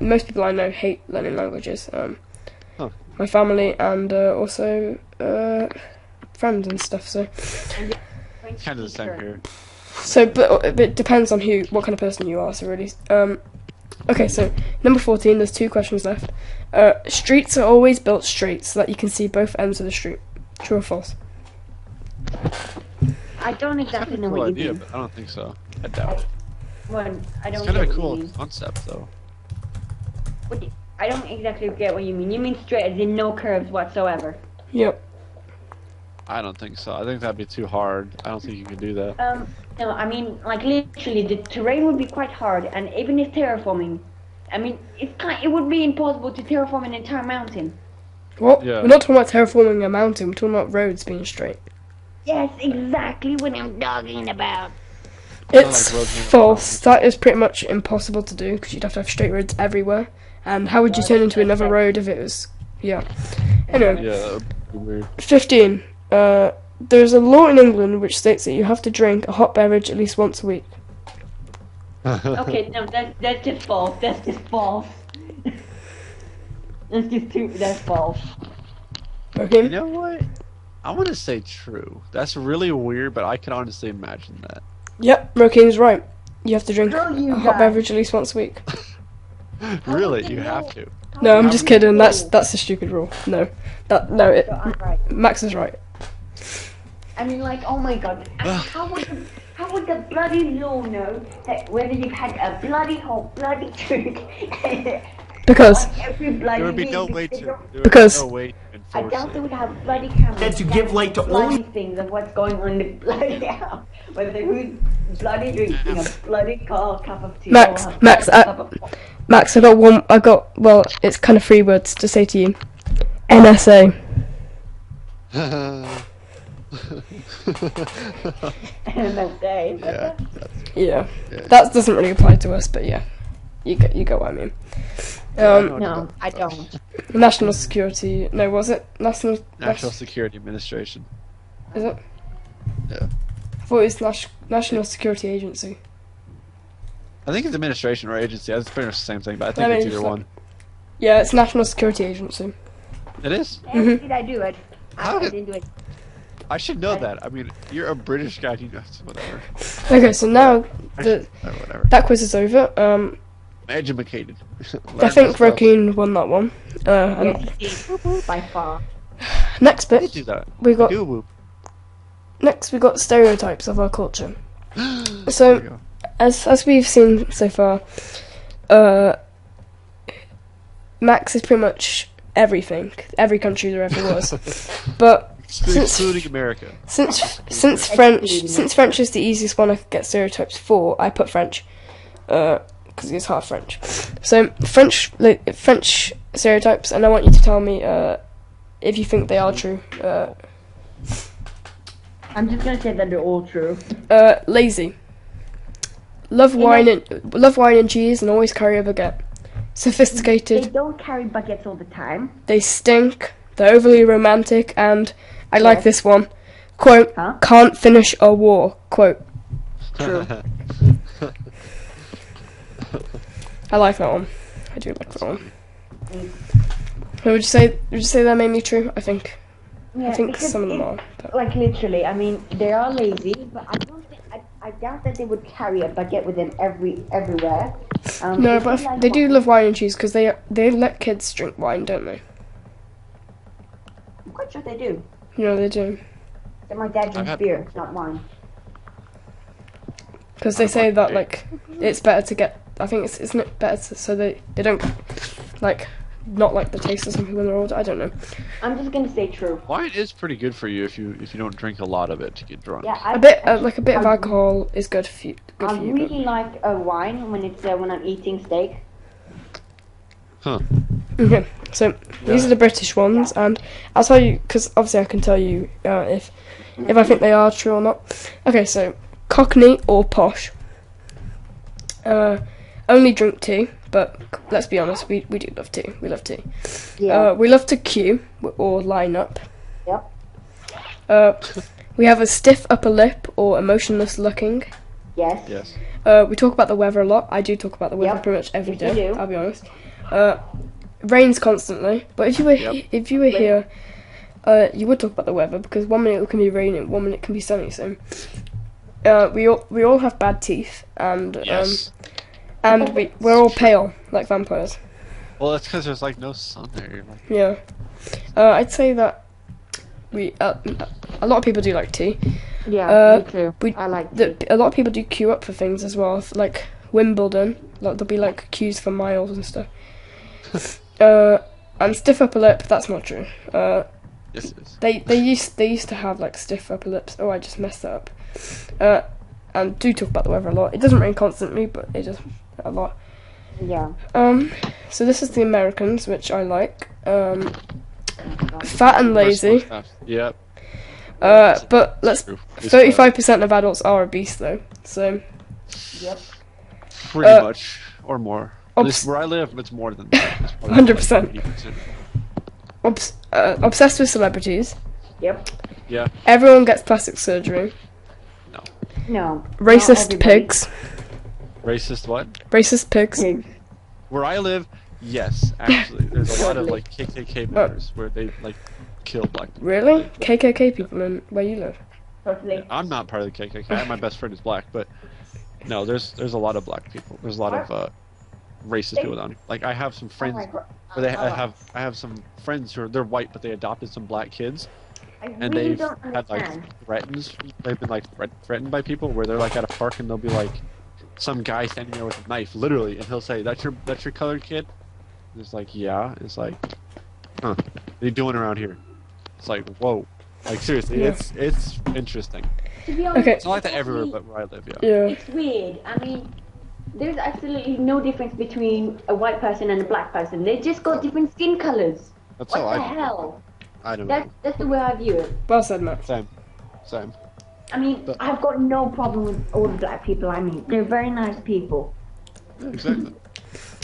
most people I know hate learning languages. Huh. My family and also friends and stuff. So It's Kind of the same turn. here. So, but it depends on what kind of person you are. So really, okay. So number 14. There's 2 questions left. Streets are always built straight so that you can see both ends of the street. True or false? I don't exactly know Cool what you idea, mean. but I don't think so. I doubt it. Well, I It's don't kind get of a what cool you mean. concept, though. I don't exactly get what you mean. You mean straight as in no curves whatsoever. Yep. I don't think so. I think that'd be too hard. I don't think you can do that. No, I mean, like literally, the terrain would be quite hard, and even if terraforming, I mean, it would be impossible to terraform an entire mountain. What? Yeah. We're not talking about terraforming a mountain. We're talking about roads being straight. Yes, exactly what I'm talking about. It's like roads being false. That is pretty much impossible to do because you'd have to have straight roads everywhere. And how would you turn into another road if it was? Yeah. Anyway, Yeah, that would be weird. 15. There's a law in England which states that you have to drink a hot beverage at least once a week. Okay, no, that's just false. That's just false. That's false. Okay. You know what? I want to say true. That's really weird, but I can honestly imagine that. Yep, Rokine's right. You have to drink Screw you a hot guys. beverage at least once a week. Really, you have to. No, I'm just kidding. That's a stupid rule. No, So I'm right. Max is right. I mean, like, oh my god. How would the bloody law know that whether you've had a bloody hot bloody drink Because on every bloody There would be no week? way They to. don't- There would Because- be no way to I enforce doubt they it. would have bloody cameras. That you give light to bloody only- things of what's going on in the bloody house. Whether who's bloody drinking a bloody cup of tea. Max, or a Max, cup of coffee. Max, well, it's kind of 3 words to say to you. NSA. NSA. Yeah. Yeah, Yeah. that doesn't really apply to us, but yeah, you get what I mean. No, I don't. National Security. No, was it National Security Administration. Is it? Yeah. I thought it was National Security Agency. I think it's administration or agency. It's pretty much the same thing, but I think I mean, it's it's either like- one. Yeah, it's National Security Agency. It is. How did I do it? How I did- didn't do it. I should know that. I mean, you're a British guy. You know, whatever. Okay, so now Whatever. that quiz is over. Educated. I think Rokeen won that one. And Yes, he did. By far. next They bit do that. we got Do a whoop. stereotypes of our culture. There So we go. as we've seen so far, Max is pretty much everything, every country there ever was. But since Including America. since French is the easiest one I could get stereotypes for, I put French, because it's half French. So French stereotypes, and I want you to tell me if you think they are true. I'm just gonna say that they're all true. Lazy. Love wine and cheese, and always carry a baguette. They Sophisticated. don't carry buckets all the time. They stink. They're overly romantic, and I like Yes. this one. Quote, Huh? can't finish a war. Quote. True. I like that one. I do like that one. So would you say that made me true? I think Yeah, think because some of them are. But Like literally, I mean, they are lazy, but I don't think I doubt that they would carry a baguette with them everywhere. no, it's but like they do love wine and cheese because they let kids drink wine, don't they? I'm quite sure they do. You know they do That my dad drinks had- beer, not wine. because they say that like it's better to get. I think isn't it better so they don't like not like the taste of something when they're older. I don't know. I'm just gonna say true. Wine is pretty good for you if you don't drink a lot of it to get drunk. Yeah, A bit like a bit of alcohol is good for you. Good I for you. really like wine when it's when I'm eating steak. Huh. But, okay, so these are the British ones, and I'll tell you because obviously I can tell you if I think they are true or not. Okay, so Cockney or posh. Only drink tea, but let's be honest, we do love tea. We love tea. Yeah. We love to queue or line up. Yep. We have a stiff upper lip or emotionless looking. Yes. Yes. We talk about the weather a lot. I do talk about the weather Yep. pretty much every Yes, you day. do. I'll be honest. Rains constantly, but if you were Yep. here You would talk about the weather because 1 minute it can be raining, 1 minute it can be sunny. So, we all have bad teeth, and Yes. and we're all pale like vampires. Well, that's because there's like no sun there. Like, Yeah. I'd say that a lot of people do like tea. Yeah, me too. We, I like a lot of people do queue up for things as well, like Wimbledon. Like there'll be like queues for miles and stuff. And stiff upper lip. That's not true. yes, it is. They used to have like stiff upper lips. Oh, I just messed that up. And do talk about the weather a lot. It doesn't rain constantly, but it does a lot. Yeah. So this is the Americans, which I like. Fat and lazy. Yep. But let's. True. 35% of adults are obese, though. So. Yep. Pretty much, or more. At Obs- least where I live, it's more than that. It's probably 100%. like 80%. Obsessed with celebrities. Yep. Yeah. Everyone gets plastic surgery. No. Racist not everybody. pigs. Racist what? Racist pigs. Pigs. Where I live, yes, actually. There's a lot of like KKK members where they like kill black people. Really? KKK people in where you live? Totally. I'm not part of the KKK. My best friend is black, but no, there's a lot of black people. There's a lot of racist people down here. Like I have some friends where I have some friends who they're white, but they adopted some black kids, and they've had like they've been like threatened by people where they're like at a park and they'll be like some guy standing there with a knife, literally, and he'll say, "That's your colored kid." And it's like, yeah. It's like, huh? What are you doing around here? It's like, whoa. Like seriously, Yeah. it's interesting. To be honest, Okay. It's not like that everywhere, but where I live, yeah. Yeah. It's weird. I mean, there's absolutely no difference between a white person and a black person. They just got different skin colors. That's What how the I do it. hell? I don't know. That's the way I view it. Well said, Matt. Same. I mean, But- I've got no problem with all the black people I meet. They're very nice people. Yeah, exactly.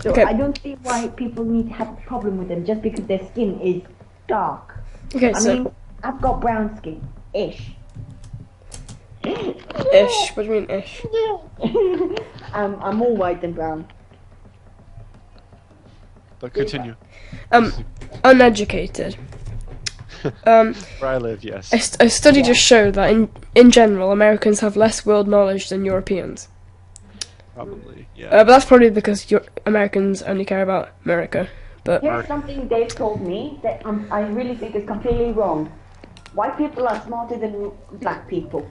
So Okay. I don't see why people need to have a problem with them just because their skin is dark. Okay, I so mean, I've got brown skin. Ish. ish. What do you mean ish? I'm more white than brown. But continue. Uneducated. Where I live, yes. A study just showed that in general, Americans have less world knowledge than Europeans. Probably, yeah. But that's probably because Americans only care about America. But Here's something Dave told me that I really think is completely wrong. White people are smarter than black people.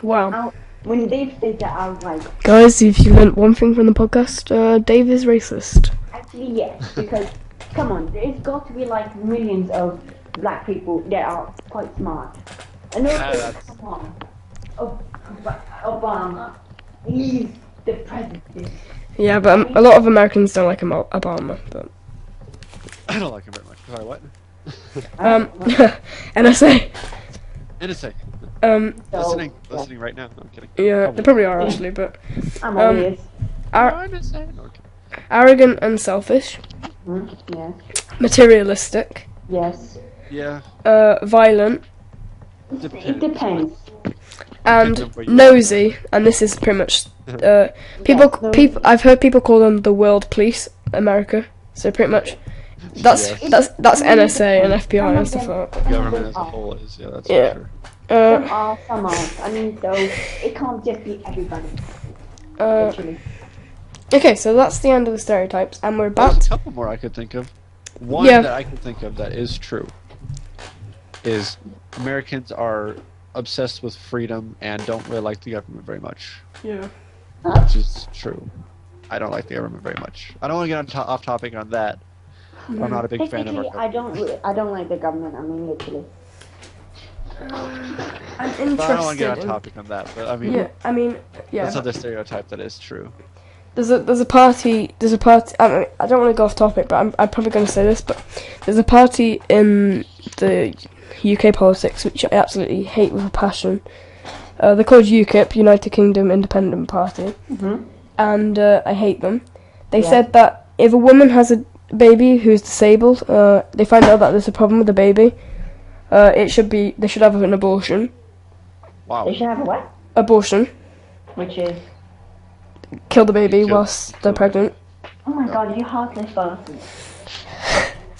wow, When Dave said that, I was like, guys, if you learnt one thing from the podcast, Dave is racist. actually, yes. Because, come on, there's got to be like millions of black people that are quite smart. And also, come on, Obama, he's the president. Yeah, but a lot of Americans don't like Obama. But I don't like him very much. Sorry, what? NSA. NSA. So, Listening right now. No, I'm kidding. Yeah, they probably are actually, but I'm always. NSA. No, okay. arrogant and selfish, Yes. materialistic, Yes. Yeah. violent, It depends. and Depends on where you nosy. And this is pretty much people. I've heard people call them the world police, America. So pretty much, that's Yes. that's NSA and FBI and stuff like that. The government as a whole is, yeah, that's Yeah. for sure. Some are, some aren't. I mean, so it can't just be everybody. Literally. Okay, so that's the end of the stereotypes, and we're There's about. a couple more I could think of. One Yeah. that I can think of that is true is Americans are obsessed with freedom and don't really like the government very much, Yeah. which is true. I don't like the government very much. I don't want to get off topic on that. But I'm not a big fan of our Technically, I don't like the government. I mean, literally. I'm interested. But I don't want to get off topic on that. But I mean, Yeah, I mean, yeah. that's another stereotype that is true. There's a party. I mean, I don't want to go off topic, but I'm probably going to say this. But there's a party in the UK politics which I absolutely hate with a passion. They're called UKIP, United Kingdom Independent Party, and I hate them. They said that if a woman has a baby who's disabled, they find out that there's a problem with the baby. They should have an abortion. Wow. They should have a what? Abortion. Which is. Kill the baby Kill- whilst they're pregnant. Oh my god, you heartless bastard.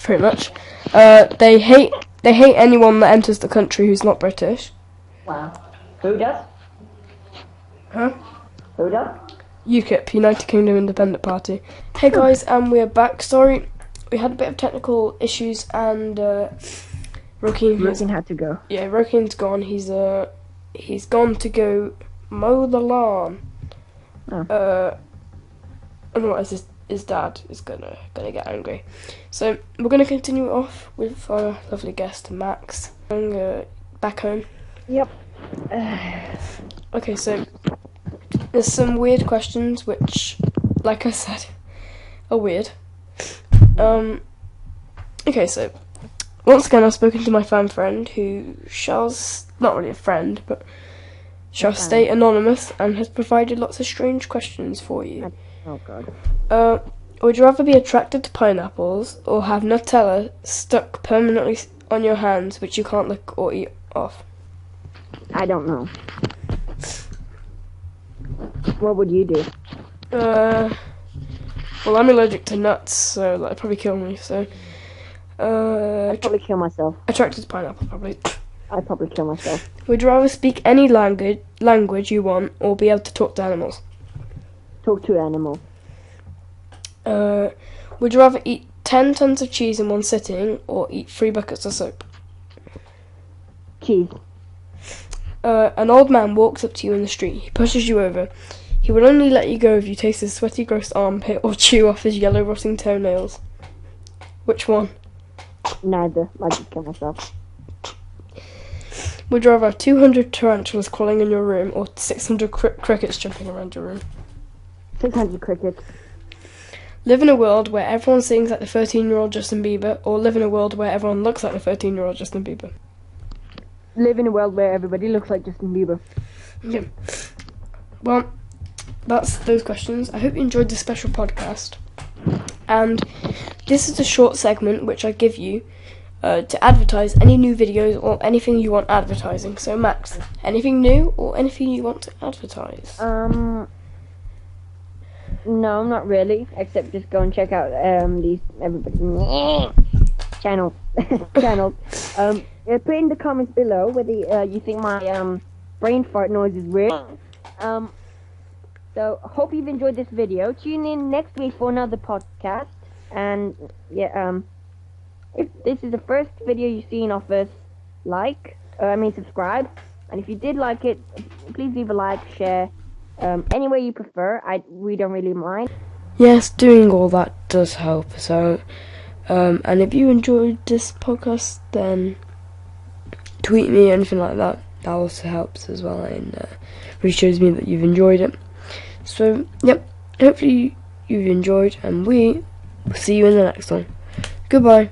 Pretty much. They hate They hate anyone that enters the country who's not British. Wow. Who does? Huh? Who does? UKIP, United Kingdom Independent Party. Hey guys, we're back. Sorry, we had a bit of technical issues and Rokin had to go. Yeah, Rokin's gone. He's gone to go mow the lawn. Oh. Otherwise his dad is gonna get angry. So we're gonna continue off with our lovely guest Max. Going back home. Yep. Okay, so there's some weird questions which, like I said, are weird. Okay, so once again I've spoken to my fan friend who not really a friend, but shall stay anonymous and has provided lots of strange questions for you. Oh god. Would you rather be attracted to pineapples or have Nutella stuck permanently on your hands which you can't lick or eat off? I don't know. What would you do? Well, I'm allergic to nuts, so that'd probably kill me. So, I'd probably kill myself. Attracted to pineapple, probably. I'd probably kill myself. Would you rather speak any language you want, or be able to talk to animals? Talk to an animal. Would you rather eat 10 tons of cheese in one sitting, or eat 3 buckets of soap? Cheese. An old man walks up to you in the street. He pushes you over. He will only let you go if you taste his sweaty, gross armpit or chew off his yellow, rotting toenails. Which one? Neither. I'd just kill myself. Would you rather have 200 tarantulas crawling in your room or 600 crickets jumping around your room? 600 crickets. Live in a world where everyone sings like the 13-year-old Justin Bieber, or live in a world where everyone looks like the 13-year-old Justin Bieber? Live in a world where everybody looks like Justin Bieber. Yeah. Well, that's those questions. I hope you enjoyed this special podcast. And this is a short segment which I give you to advertise any new videos or anything you want advertising. So Max, anything new or anything you want to advertise? No, not really. Except just go and check out these channels. Put in the comments below whether you think my brain fart noise is weird. So hope you've enjoyed this video. Tune in next week for another podcast. And yeah, if this is the first video you've seen of us, subscribe. And if you did like it, please leave a like, share, any way you prefer. We don't really mind. Yes, doing all that does help. So, and if you enjoyed this podcast, then tweet me, anything like that. That also helps as well, and really shows me that you've enjoyed it. So, yep, hopefully you've enjoyed, and we will see you in the next one. Goodbye.